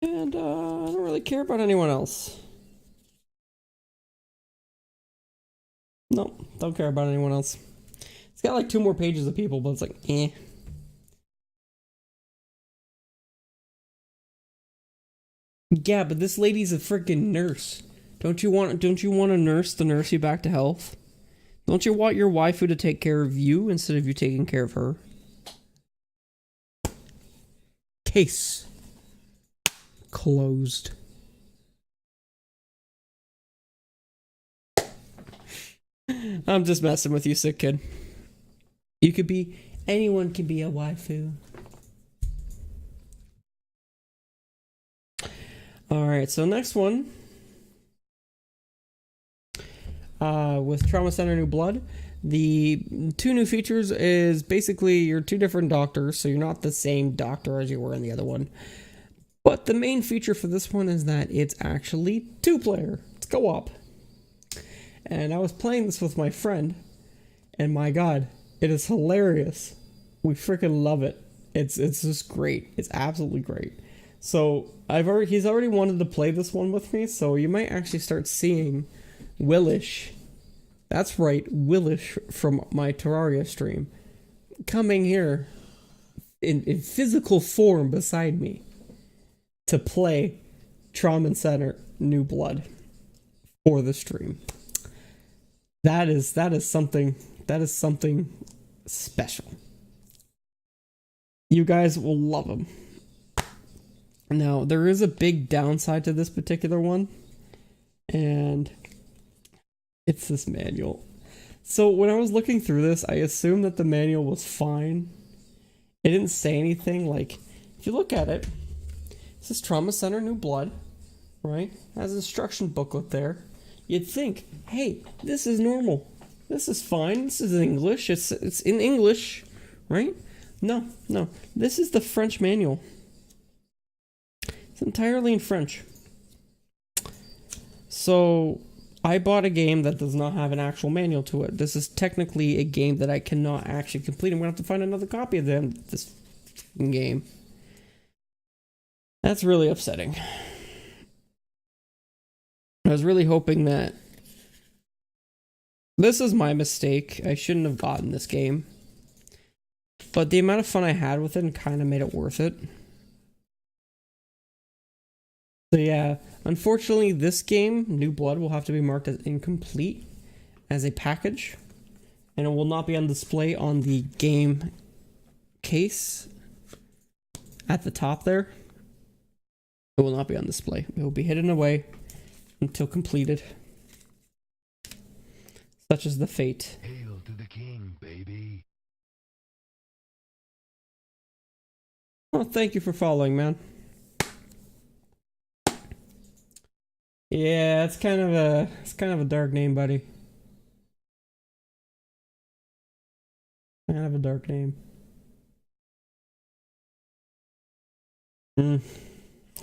And I don't really care about anyone else. No, don't care about anyone else. It's got like 2 more pages of people, but it's like, eh. Yeah, but this lady's a freaking nurse. Don't you want a nurse to nurse you back to health? Don't you want your waifu to take care of you instead of you taking care of her? Case closed. I'm just messing with you, sick kid. You could be, anyone can be a waifu. Alright, so next one. With Trauma Center New Blood, the 2 new features is basically you're 2 different doctors, so you're not the same doctor as you were in the other one. But the main feature for this one is that it's actually 2-player. It's co-op. And I was playing this with my friend, and my god, it is hilarious. We freaking love it. It's just great. It's absolutely great. So he's already wanted to play this one with me, so you might actually start seeing Willish. That's right, Willish from my Terraria stream coming here in physical form beside me to play Trauma Center New Blood for the stream. That is something special. You guys will love them. Now, there is a big downside to this particular one, and it's this manual. So when I was looking through this, I assumed that the manual was fine. It didn't say anything. Like, if you look at it, it says Trauma Center New Blood, right? It has an instruction booklet there. You'd think, hey, this is normal. This is fine. This is English. It's in English, right? No. This is the French manual. It's entirely in French. So I bought a game that does not have an actual manual to it. This is technically a game that I cannot actually complete. I'm going to have to find another copy of this game. That's really upsetting. I was really hoping that... This is my mistake. I shouldn't have gotten this game. But the amount of fun I had with it kind of made it worth it. So yeah, unfortunately this game, New Blood, will have to be marked as incomplete as a package. And it will not be on display on the game case at the top there. It will not be on display. It will be hidden away until completed. Such is the fate. Hail to the king, baby. Oh, thank you for following, man. Yeah, it's kind of a dark name, buddy. Kind of a dark name. Who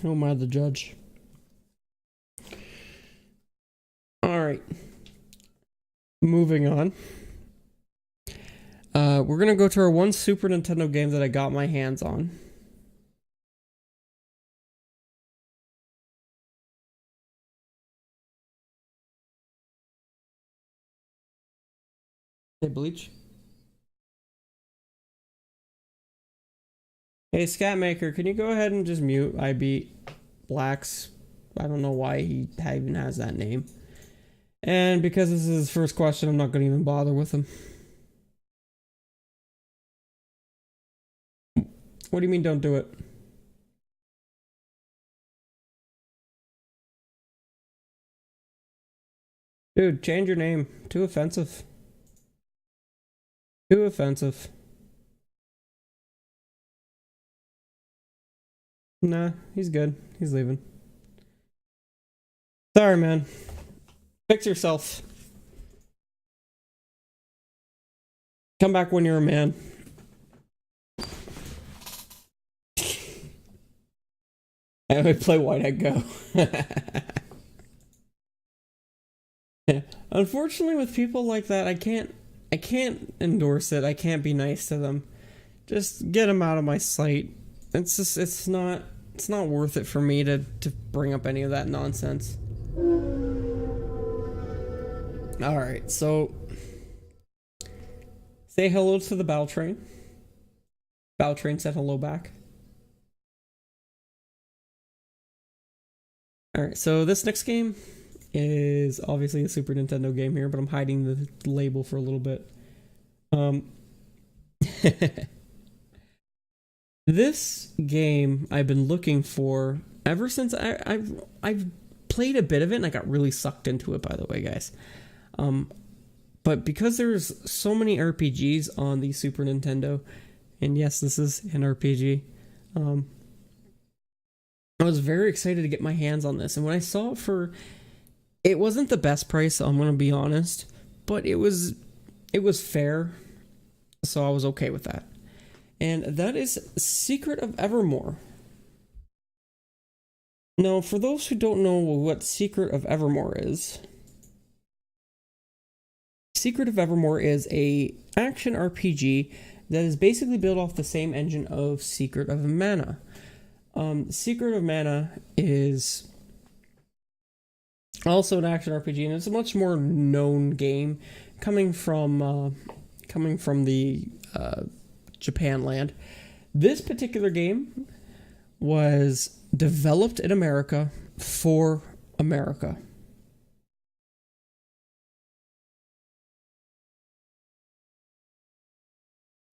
am I, the judge? Alright. Moving on. We're gonna go to our one Super Nintendo game that I got my hands on. Hey, Bleach. Hey, Scatmaker, can you go ahead and just mute IB Blacks? I don't know why he even has that name. And because this is his first question, I'm not going to even bother with him. What do you mean don't do it? Dude, change your name. Too offensive. Too offensive. Nah, he's good. He's leaving. Sorry, man. Fix yourself. Come back when you're a man. I would play White Egg Go. Yeah. Unfortunately, with people like that, I can't endorse it. I can't be nice to them. Just get them out of my sight. It's just, it's not worth it for me to bring up any of that nonsense. Alright, so Say hello to the Battle Train. Battle Train said hello back. Alright, so this next game is obviously a Super Nintendo game here, but I'm hiding the label for a little bit. This game I've been looking for ever since I've played a bit of it, and I got really sucked into it, by the way, guys. But because there's so many RPGs on the Super Nintendo, and yes, this is an RPG, I was very excited to get my hands on this. And when I saw it it wasn't the best price, I'm going to be honest, but it was fair, so I was okay with that. And that is Secret of Evermore. Now, for those who don't know what Secret of Evermore is, Secret of Evermore is a action RPG that is basically built off the same engine of Secret of Mana. Secret of Mana is also an action RPG, and it's a much more known game coming from the Japan land. This particular game was developed in America for America.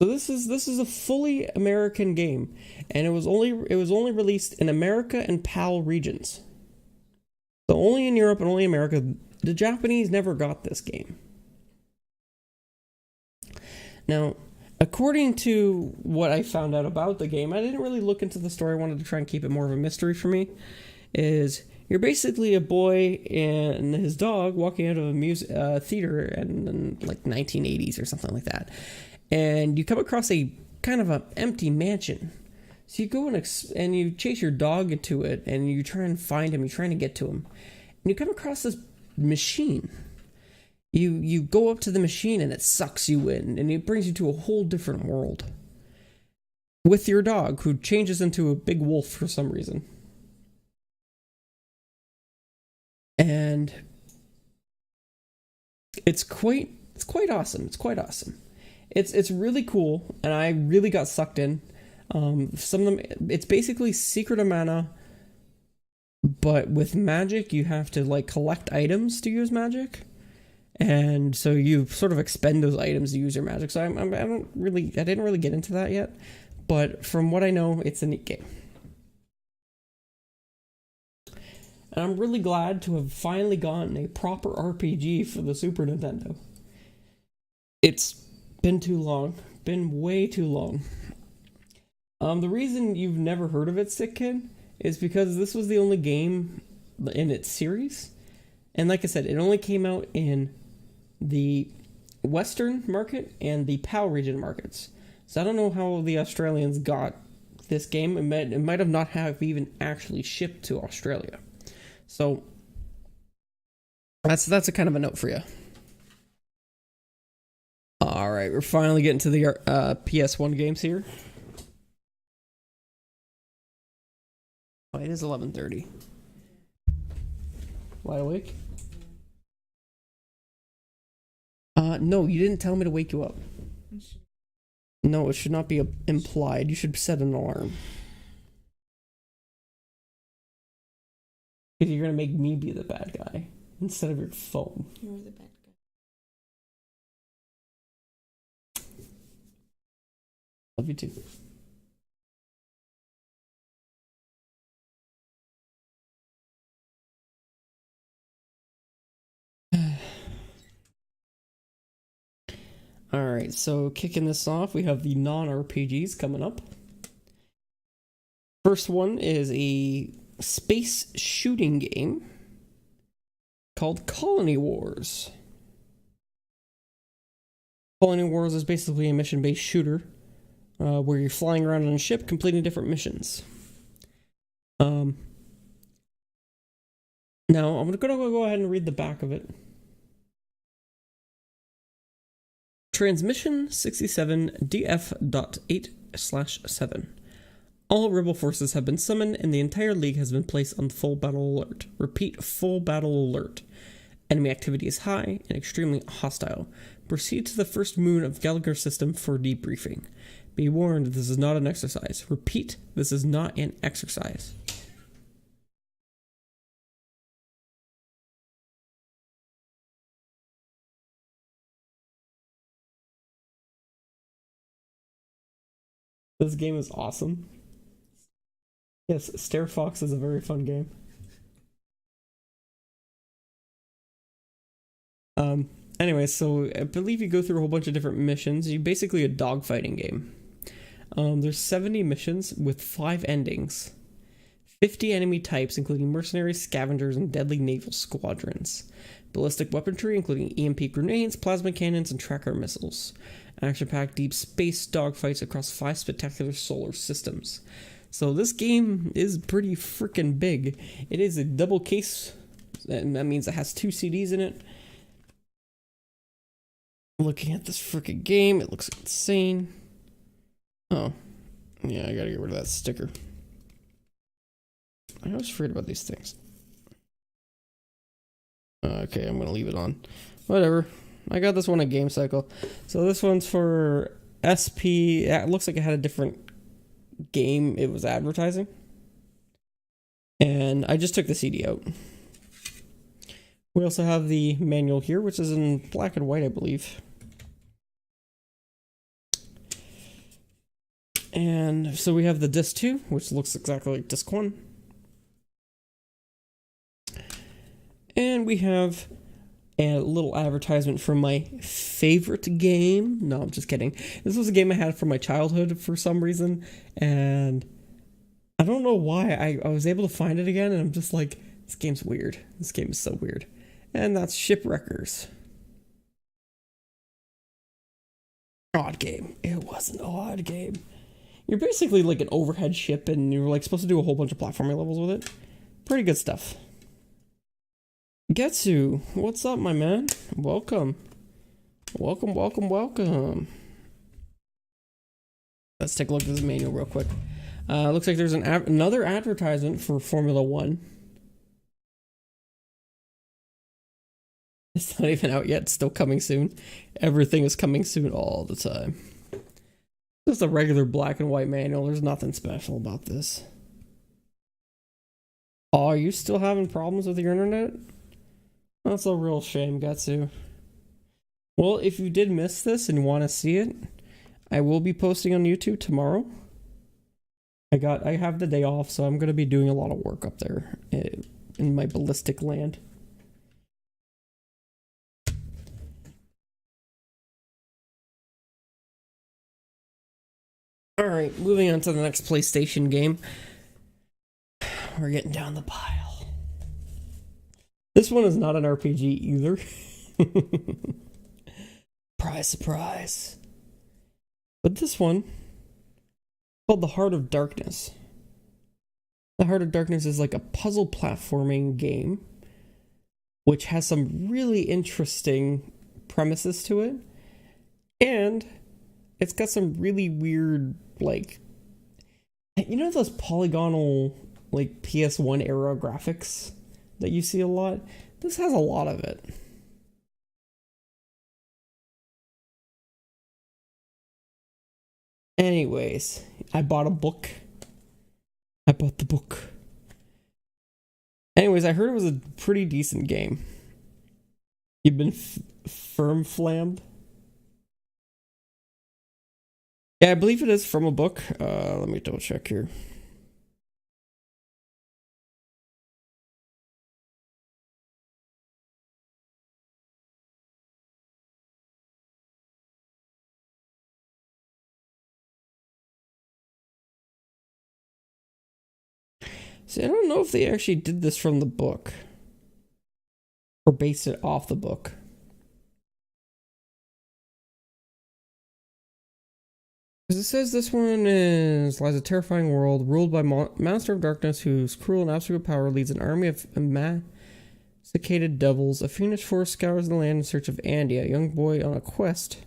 So this is a fully American game, and it was only released in America and PAL regions. So only in Europe and only in America. The Japanese never got this game. Now, according to what I found out about the game, I didn't really look into the story. I wanted to try and keep it more of a mystery for me. Is you're basically a boy and his dog walking out of a theater in like 1980s or something like that. And you come across a kind of an empty mansion. So you go and you chase your dog into it, and you try and find him. You're trying to get to him. And you come across this machine. You go up to the machine, and it sucks you in, and it brings you to a whole different world. With your dog, who changes into a big wolf for some reason. And it's quite awesome. It's quite awesome. It's really cool, and I really got sucked in. Some of them, it's basically Secret of Mana, but with magic. You have to like collect items to use magic, and so you sort of expend those items to use your magic. So I didn't really get into that yet, but from what I know, it's a neat game, and I'm really glad to have finally gotten a proper RPG for the Super Nintendo. It's been too long. Been way too long. The reason you've never heard of it, Sick Kid, is because this was the only game in its series. And like I said, it only came out in the Western market and the PAL region markets. So I don't know how the Australians got this game. It might have not have even actually shipped to Australia. So that's a kind of a note for you. Alright, we're finally getting to the PS1 games here. Oh, it is 11:30. Wide awake? No, you didn't tell me to wake you up. No, it should not be implied. You should set an alarm. Because you're going to make me be the bad guy instead of your phone. You're the bad guy. Love you too. Alright, so kicking this off, we have the non-RPGs coming up. First one is a space shooting game called Colony Wars. Colony Wars is basically a mission-based shooter where you're flying around on a ship completing different missions. Now, I'm going to go ahead and read the back of it. Transmission 67 DF.8/7. All rebel forces have been summoned and the entire league has been placed on full battle alert. Repeat, full battle alert. Enemy activity is high and extremely hostile. Proceed to the first moon of Gallagher system for debriefing. Be warned, this is not an exercise. Repeat, this is not an exercise. This game is awesome. Yes, Stare Fox is a very fun game. Anyway, so I believe you go through a whole bunch of different missions. You basically a dogfighting game. There's 70 missions with 5 endings. 50 enemy types, including mercenaries, scavengers, and deadly naval squadrons. Ballistic weaponry, including EMP grenades, plasma cannons, and tracker missiles. Action-packed deep space dogfights across 5 spectacular solar systems. So this game is pretty freaking big. It is a double case, and that means it has 2 CDs in it. Looking at this freaking game, it looks insane. Oh, yeah, I gotta get rid of that sticker. I always forget about these things. Okay, I'm gonna leave it on. Whatever. I got this one at Game Cycle. So this one's for SP. It looks like it had a different game it was advertising. And I just took the CD out. We also have the manual here, which is in black and white, I believe. And so we have the disc 2, which looks exactly like disc 1. And we have a little advertisement for my favorite game. No, I'm just kidding. This was a game I had from my childhood for some reason. And I don't know why. I was able to find it again, and I'm just like, this game's weird. This game is so weird. And that's Shipwreckers. Odd game. It was an odd game. You're basically like an overhead ship, and you're like supposed to do a whole bunch of platforming levels with it. Pretty good stuff. Getsu, what's up, my man? Welcome. Welcome, welcome, welcome. Let's take a look at this manual real quick. Looks like there's another advertisement for Formula 1. It's not even out yet. It's still coming soon. Everything is coming soon all the time. Just a regular black and white manual. There's nothing special about this. Oh, are you still having problems with your internet? That's a real shame, Gatsu. Well, if you did miss this and want to see it, I will be posting on YouTube tomorrow. I have the day off, so I'm going to be doing a lot of work up there in my ballistic land. Alright, moving on to the next PlayStation game. We're getting down the pile. This one is not an RPG either. Surprise, surprise. But this one, called The Heart of Darkness. The Heart of Darkness is like a puzzle platforming game, which has some really interesting premises to it. And it's got some really weird, like, you know those polygonal, like, PS1 era graphics that you see a lot? This has a lot of it. Anyways, I bought a book. I bought the book. Anyways, I heard it was a pretty decent game. You've been firm flammed? Yeah, I believe it is from a book. Let me double check here. See, I don't know if they actually did this from the book or based it off the book. Because it says this one lies a terrifying world ruled by Master of Darkness, whose cruel and absolute power leads an army of emaciated devils. A fiendish force scours the land in search of Andy, a young boy on a quest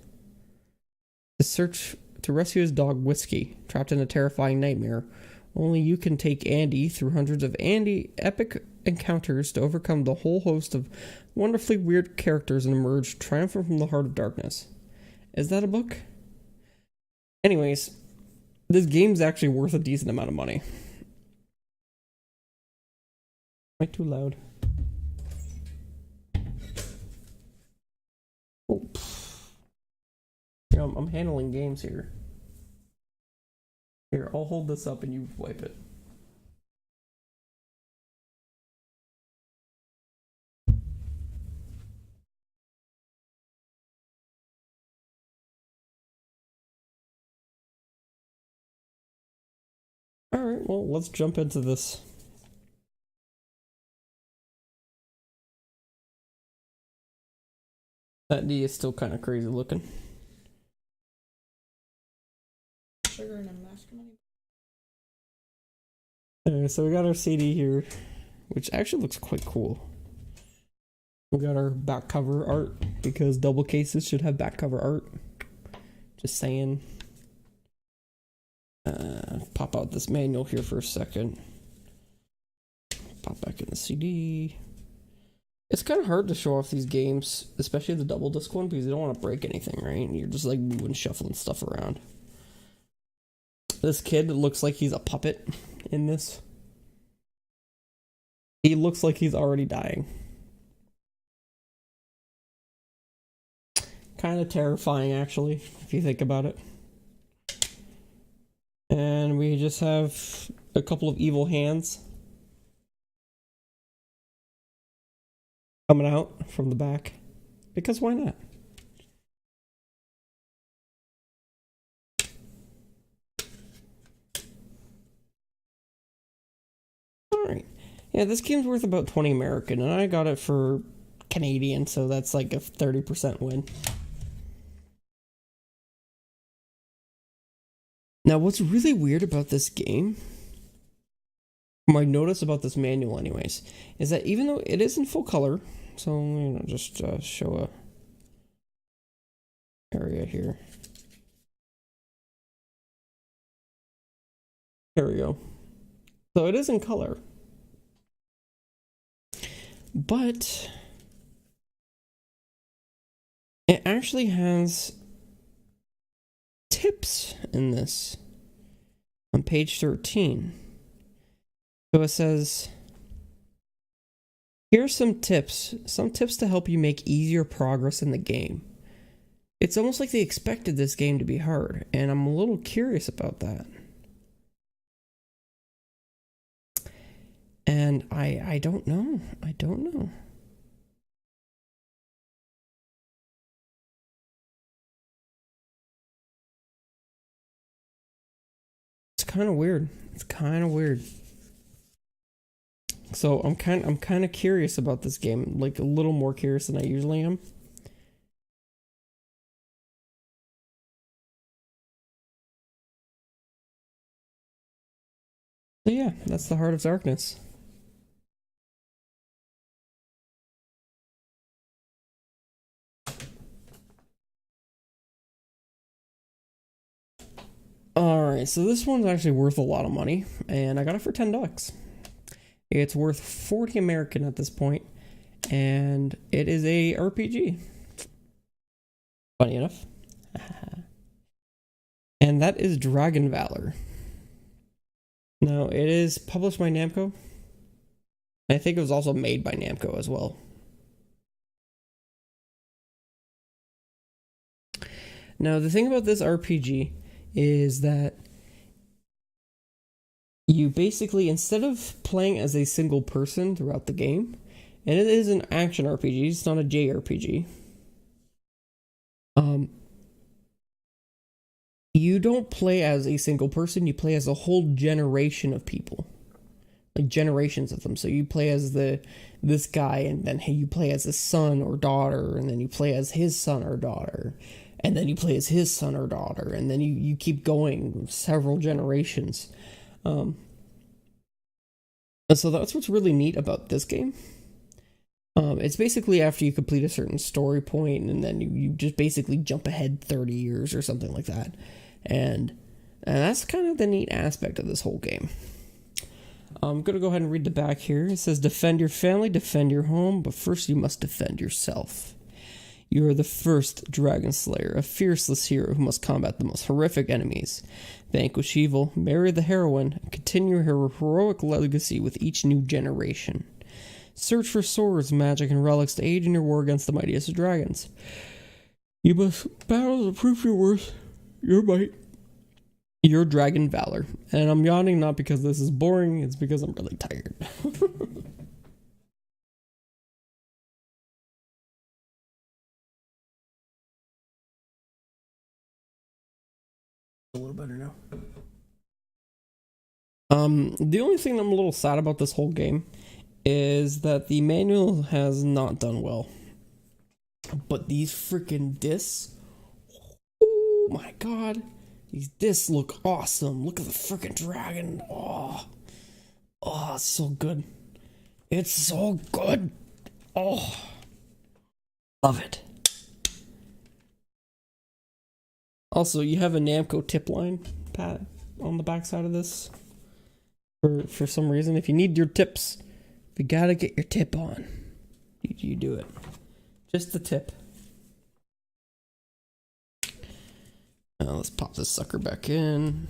to rescue his dog Whiskey, trapped in a terrifying nightmare. Only you can take Andy through hundreds of epic encounters to overcome the whole host of wonderfully weird characters and emerge triumphant from the heart of darkness. Is that a book? Anyways, this game's actually worth a decent amount of money. Am I too loud? Oh. I'm handling games here. Here, I'll hold this up and you wipe it. Alright, well, let's jump into this. That D is still kind of crazy looking. Sugar and a mask money. So we got our CD here, which actually looks quite cool. We got our back cover art, because double cases should have back cover art. Just saying. Pop out this manual here for a second. Pop back in the CD. It's kind of hard to show off these games, especially the double disc one, because you don't want to break anything, right? And you're just like moving, shuffling stuff around. This kid looks like he's a puppet in this. He looks like he's already dying. Kind of terrifying, actually, if you think about it. And we just have a couple of evil hands coming out from the back. Because why not? Alright. Yeah, this game's worth about 20 American, and I got it for Canadian, so that's like a 30% win. Now, what's really weird about this game, my notice about this manual anyways, is that even though it is in full color, so just show a area here. There we go. So it is in color. But it actually has tips in this on page 13. So it says, here's some tips to help you make easier progress in the game. It's almost like they expected this game to be hard, and I'm a little curious about that. And I don't know. I don't know. It's kind of weird. It's kind of weird. So I'm kind of curious about this game, like a little more curious than I usually am. So yeah, that's the Heart of Darkness. Alright, so this one's actually worth a lot of money, and I got it for $10. It's worth 40 American at this point, and it is a RPG. Funny enough. And that is Dragon Valor. Now, it is published by Namco. I think it was also made by Namco as well. Now, the thing about this RPG is that you basically, instead of playing as a single person throughout the game, and it is an action RPG, it's not a JRPG, you don't play as a single person, you play as a whole generation of people. Like generations of them. So you play as this guy, and then you play as his son or daughter, and then you play as his son or daughter, and then you play as his son or daughter, and then you keep going several generations. And so that's what's really neat about this game. It's basically after you complete a certain story point, and then you just basically jump ahead 30 years or something like that. And that's kind of the neat aspect of this whole game. I'm gonna go ahead and read the back here. It says, defend your family, defend your home, but first you must defend yourself. You are the first Dragon Slayer, a fearless hero who must combat the most horrific enemies, vanquish evil, marry the heroine, and continue her heroic legacy with each new generation. Search for swords, magic, and relics to aid in your war against the mightiest of dragons. You must battle to prove your worth, your might, your dragon valor. And I'm yawning not because this is boring, it's because I'm really tired. A little better now. The only thing I'm a little sad about this whole game is that the manual has not done well. But these freaking discs, oh my god, these discs look awesome. Look at the freaking dragon. Oh, it's so good. It's so good. Oh, love it. Also, you have a Namco tip line pad on the back side of this. For some reason, if you need your tips, if you gotta get your tip on, you do it. Just the tip. Now let's pop this sucker back in.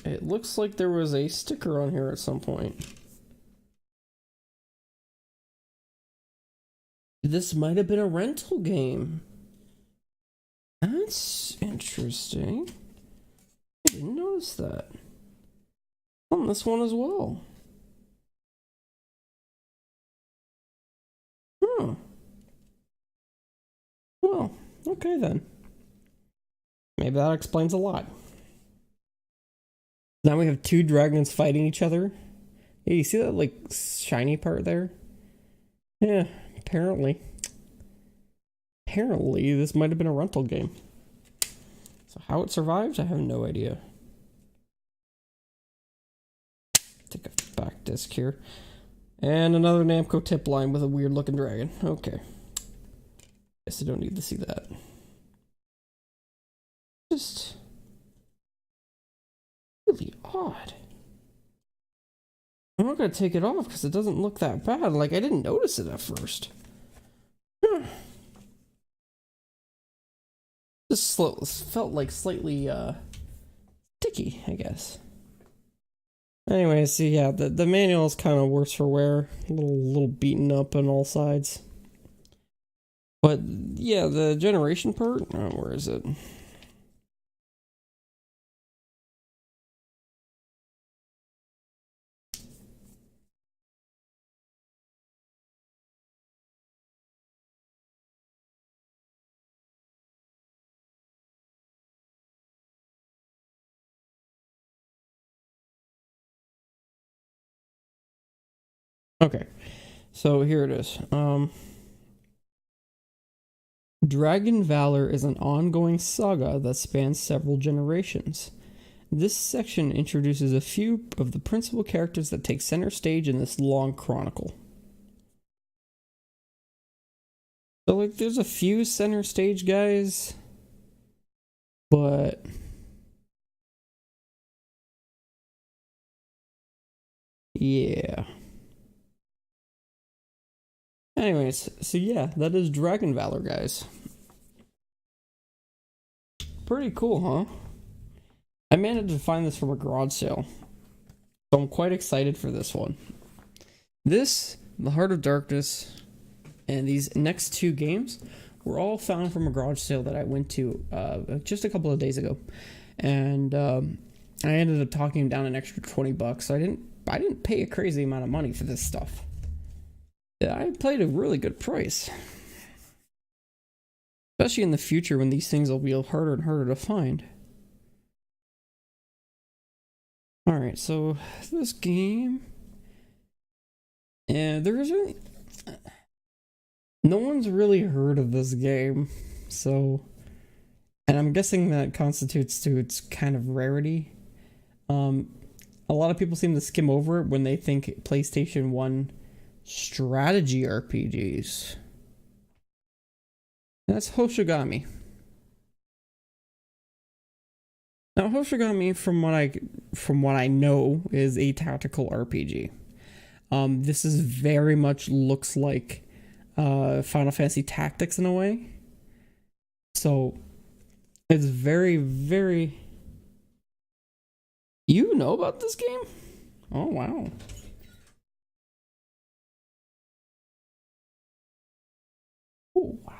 It looks like there was a sticker on here at some point. This might have been a rental game. That's interesting. I didn't notice that. On this one as well. Huh. Well, okay then. Maybe that explains a lot. Now we have two dragons fighting each other. Yeah, you see that like shiny part there? Yeah, apparently. Apparently this might have been a rental game. So how it survived, I have no idea. Take a back disc here. And another Namco tip line with a weird looking dragon. Okay. Guess I don't need to see that. Just really odd. I'm not gonna take it off because it doesn't look that bad. Like, I didn't notice it at first. This felt like slightly sticky, I guess. Anyway, so yeah, the manual is kind of worse for wear. A little beaten up on all sides. But yeah, the generation part, where is it? Okay, so here it is. Dragon Valor is an ongoing saga that spans several generations. This section introduces a few of the principal characters that take center stage in this long chronicle. So, like, there's a few center stage guys, but yeah. Anyways, so yeah, that is Dragon Valor, guys. Pretty cool, huh? I managed to find this from a garage sale, so I'm quite excited for this one. This, The Heart of Darkness, and these next two games were all found from a garage sale that I went to just a couple of days ago, and I ended up talking down an extra $20. So I didn't pay a crazy amount of money for this stuff. I paid a really good price. Especially in the future when these things will be harder and harder to find. Alright, so this game... And there isn't... No one's really heard of this game, so... And I'm guessing that constitutes to its kind of rarity. A lot of people seem to skim over it when they think PlayStation 1 strategy RPGs. That's Hoshigami. Now, Hoshigami, from what I know, is a tactical RPG. This is very much looks like Final Fantasy Tactics in a way. So it's very, very. You know about this game? Oh wow. Oh wow.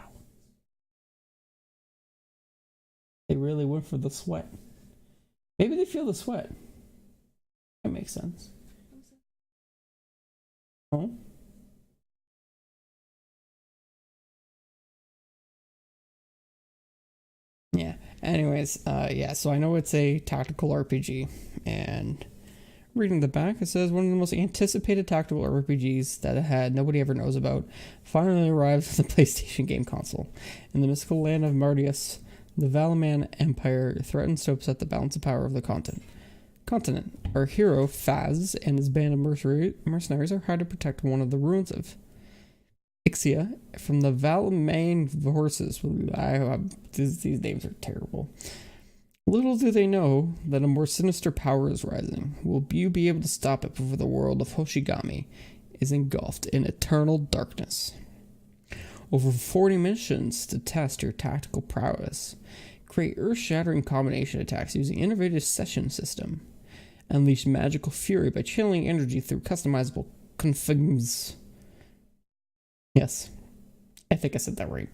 They really went for the sweat. Maybe they feel the sweat. That makes sense. Oh. Yeah. Anyways, yeah, so I know it's a tactical RPG, and reading the back, it says one of the most anticipated tactical RPGs that it had nobody ever knows about finally arrives on the PlayStation game console. In the mystical land of Mardius, the Valaman Empire threatens to upset the balance of power of the continent. Our hero, Faz, and his band of mercenaries are hired to protect one of the ruins of Ixia from the Valaman forces. These names are terrible. Little do they know that a more sinister power is rising. Will you be able to stop it before the world of Hoshigami is engulfed in eternal darkness? Over 40 missions to test your tactical prowess. Create earth-shattering combination attacks using innovative session system. Unleash magical fury by channeling energy through customizable configs. Yes, I think I said that right.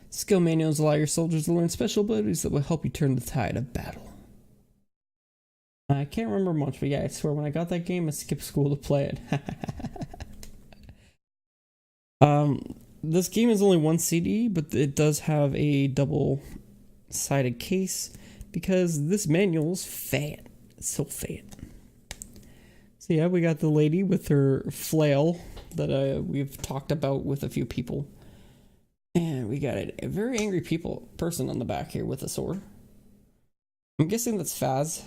Skill manuals allow your soldiers to learn special abilities that will help you turn the tide of battle. I can't remember much, but yeah, I swear when I got that game, I skipped school to play it. This game is only one CD, but it does have a double-sided case because this manual's fat. It's so fat. So yeah, we got the lady with her flail that we've talked about with a few people. And we got a very angry person on the back here with a sword. I'm guessing that's Faz.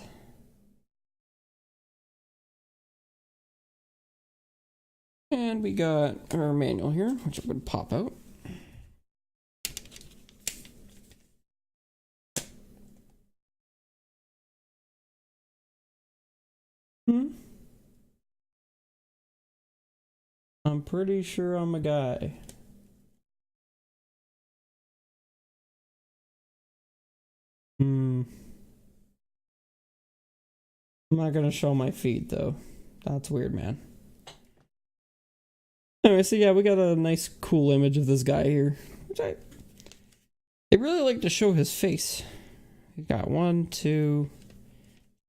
And we got our manual here, which I'm going to pop out. I'm pretty sure I'm a guy. I'm not going to show my feet, though. That's weird, man. Anyway, so yeah, we got a nice, cool image of this guy here. They really like to show his face. We got 1, 2,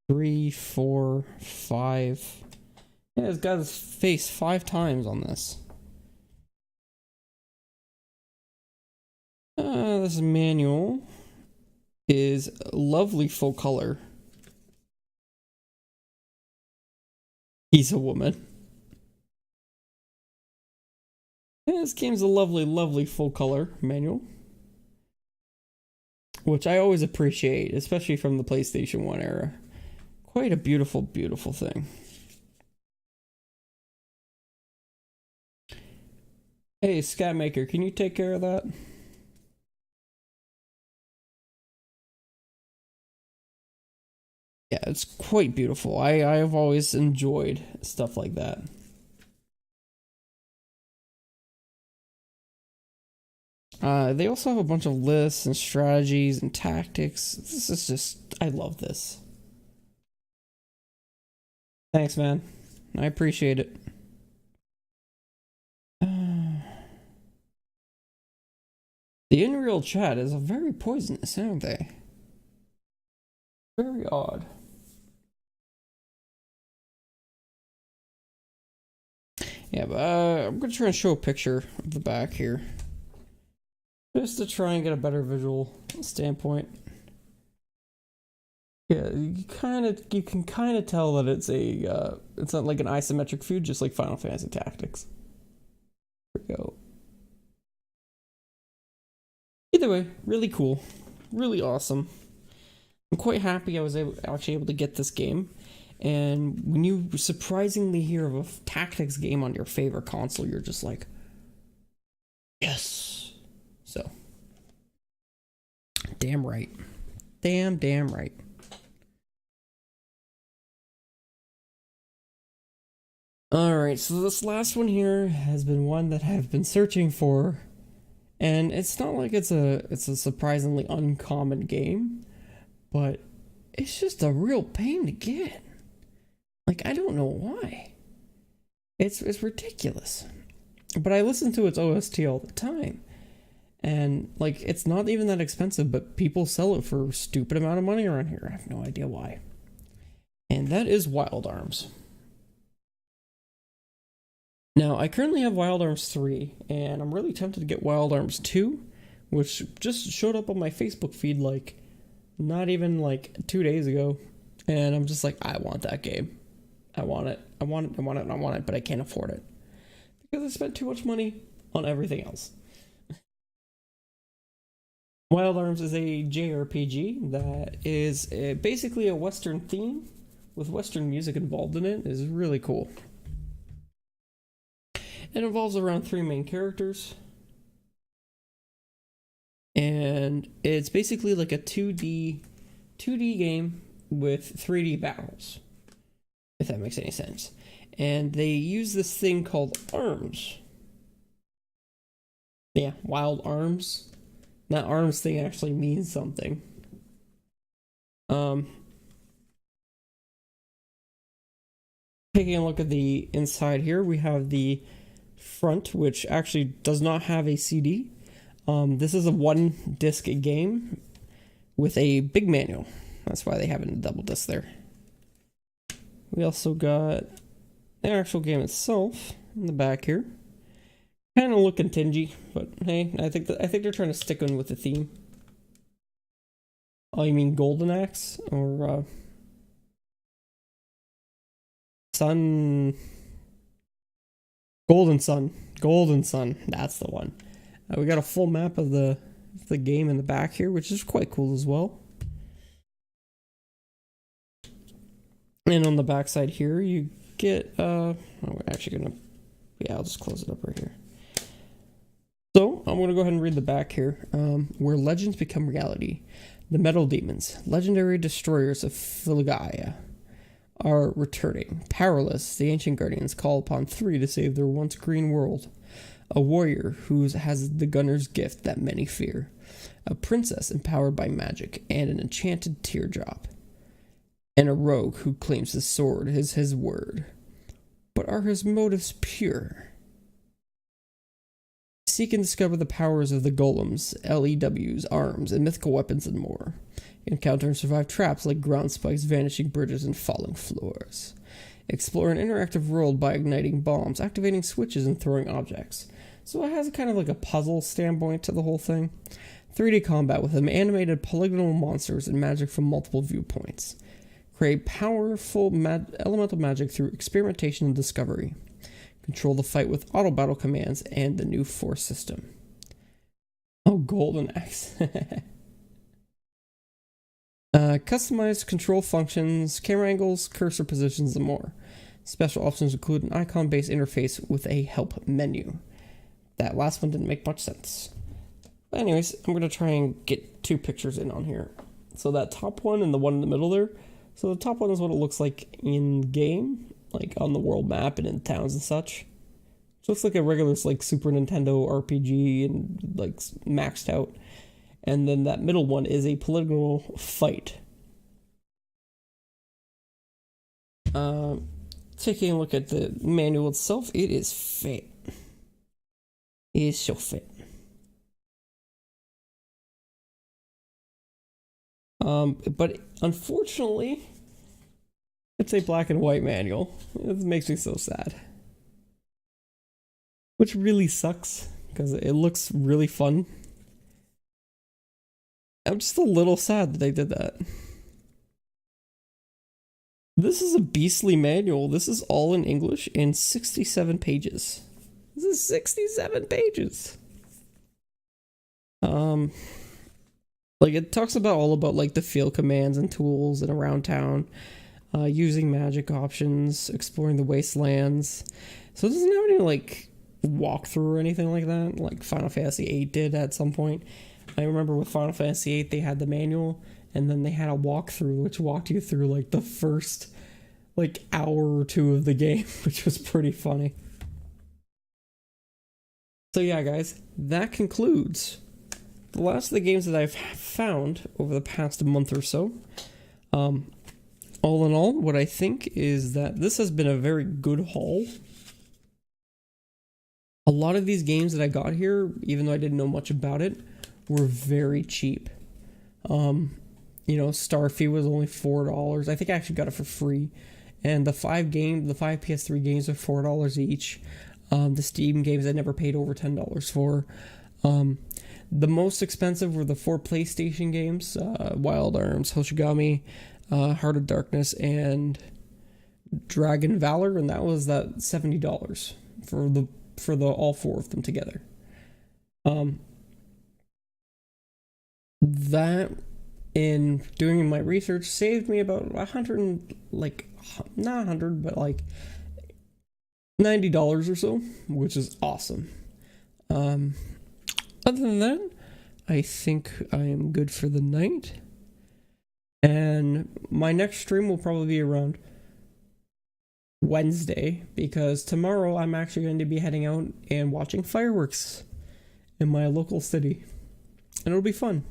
3, 4, 5. Yeah, he's got his face 5 times on this. This manual is lovely full color. He's a woman. Yeah, this game's a lovely, lovely full color manual, which I always appreciate, especially from the PlayStation 1 era. Quite a beautiful, beautiful thing. Hey, Scatmaker, can you take care of that? Yeah, it's quite beautiful. I've always enjoyed stuff like that. They also have a bunch of lists and strategies and tactics. This is just, I love this. Thanks, man. I appreciate it. The in-real chat is very poisonous, aren't they? Very odd. Yeah, but I'm going to try and show a picture of the back here. Just to try and get a better visual standpoint. Yeah, you can kind of tell that it's not like an isometric view, just like Final Fantasy Tactics. There we go. Either way, really cool, really awesome. I'm quite happy I was actually able to get this game. And when you surprisingly hear of a tactics game on your favorite console, you're just like, yes. Damn right. Damn right. Alright, so this last one here has been one that I've been searching for. And it's not like it's a surprisingly uncommon game, but it's just a real pain to get. Like, I don't know why. It's ridiculous. But I listen to its OST all the time. And, like, it's not even that expensive, but people sell it for a stupid amount of money around here. I have no idea why. And that is Wild Arms. Now, I currently have Wild Arms 3, and I'm really tempted to get Wild Arms 2, which just showed up on my Facebook feed, like, not even, like, 2 days ago. And I'm just like, I want that game. I want it, but I can't afford it. Because I spent too much money on everything else. Wild Arms is a JRPG that is basically a Western theme with Western music involved in it. It is really cool. It involves around 3 main characters. And it's basically like a 2D game with 3D battles, if that makes any sense. And they use this thing called arms. Yeah, Wild Arms. That arms thing actually means something. Taking a look at the inside here, we have the front, which actually does not have a CD. This is a 1-disc game with a big manual. That's why they have it in a double disc there. We also got the actual game itself in the back here. Kind of looking tingy, but hey, I think they're trying to stick in with the theme. Oh, you mean Golden Axe or Sun? Golden Sun. That's the one. We got a full map of the game in the back here, which is quite cool as well. And on the back side here, you get we're actually gonna, yeah, I'll just close it up right here. So, I'm going to go ahead and read the back here. Where legends become reality. The Metal Demons, legendary destroyers of Philagaia, are returning. Powerless, the Ancient Guardians call upon 3 to save their once green world. A warrior who has the gunner's gift that many fear. A princess empowered by magic and an enchanted teardrop. And a rogue who claims his sword is his word. But are his motives pure? Seek and discover the powers of the golems, LEWs, arms, and mythical weapons and more. Encounter and survive traps like ground spikes, vanishing bridges, and falling floors. Explore an interactive world by igniting bombs, activating switches, and throwing objects. So it has kind of like a puzzle standpoint to the whole thing. 3D combat with animated polygonal monsters and magic from multiple viewpoints. Create powerful elemental magic through experimentation and discovery. Control the fight with auto battle commands and the new force system. Oh, Golden Axe. Customized control functions, camera angles, cursor positions, and more. Special options include an icon-based interface with a help menu. That last one didn't make much sense. But anyways, I'm going to try and get 2 pictures in on here. So that top one and the one in the middle there. So the top one is what it looks like in game, like on the world map and in towns and such. It looks like a regular like Super Nintendo RPG and like maxed out. And then that middle one is a political fight. Taking a look at the manual itself, it is fit. It is so fit. But unfortunately, it's a black and white manual. It makes me so sad. Which really sucks, because it looks really fun. I'm just a little sad that they did that. This is a beastly manual. This is all in English in 67 pages. This is 67 pages. Like it talks about all about like the field commands and tools and around town, using magic options, exploring the wastelands. So it doesn't have any like walkthrough or anything like that, like Final Fantasy VIII did at some point. I remember with Final Fantasy VIII, they had the manual, and then they had a walkthrough, which walked you through like the first like hour or two of the game, which was pretty funny. So yeah, guys, that concludes the last of the games that I've found over the past month or so. All in all, what I think is that this has been a very good haul. A lot of these games that I got here, even though I didn't know much about it, were very cheap. You know, Starfy was only $4. I think I actually got it for free. And the five PS3 games are $4 each. The Steam games I never paid over $10 for. The most expensive were the 4 PlayStation games, Wild Arms, Hoshigami, Heart of Darkness, and Dragon Valor, and that was that $70 for the all 4 of them together. That, in doing my research, saved me about 100, like, not 100, but like $90 or so, which is awesome. Other than that, I think I am good for the night. And my next stream will probably be around Wednesday, because tomorrow I'm actually going to be heading out and watching fireworks in my local city. And it'll be fun.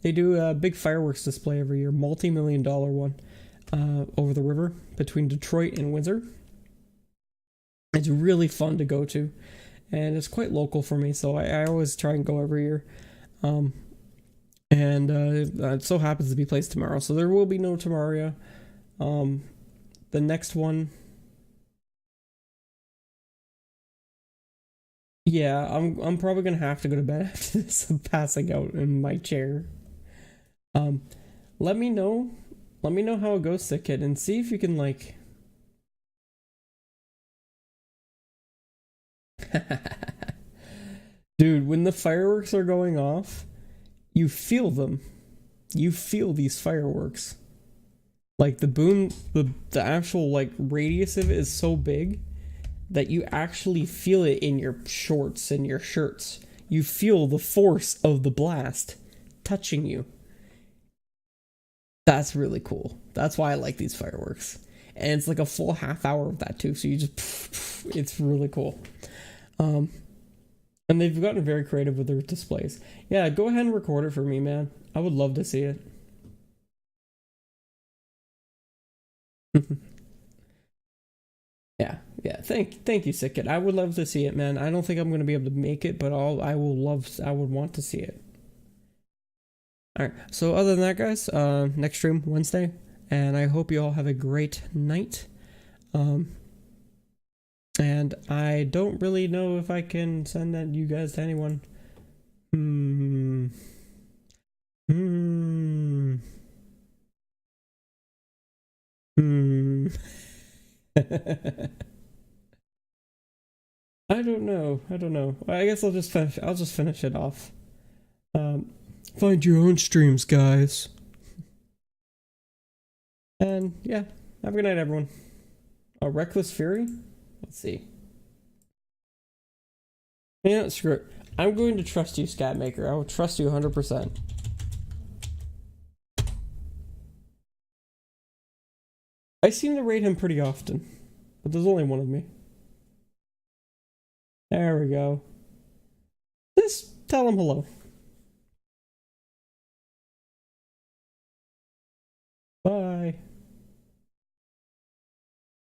They do a big fireworks display every year, multi-million-dollar one, over the river between Detroit and Windsor. It's really fun to go to, and it's quite local for me, so I always try and go every year. And it so happens to be placed tomorrow, so there will be no tomorrow. The next one, yeah, I'm probably gonna have to go to bed after this. I'm passing out in my chair. Let me know how it goes, Sick Kid, and see if you can like. Dude, when the fireworks are going off, you feel them. You feel these fireworks. Like the boom, the actual like radius of it is so big that you actually feel it in your shorts and your shirts. You feel the force of the blast touching you. That's really cool. That's why I like these fireworks. And it's like a full half hour of that too, so you just it's really cool. And they've gotten very creative with their displays. Yeah, go ahead and record it for me, man. I would love to see it. Yeah. Thank you, Sick Kid. I would love to see it, man. I don't think I'm gonna be able to make it, but I would want to see it. Alright, so other than that, guys, next stream Wednesday, and I hope you all have a great night. And I don't really know if I can send that you guys to anyone. I don't know. I guess I'll just finish it off. Find your own streams, guys. And yeah, have a good night, everyone. Reckless Fury? Let's see. Yeah, screw it. I'm going to trust you, Scatmaker. I will trust you 100%. I seem to rate him pretty often, but there's only one of me. There we go. Just tell him hello. Bye.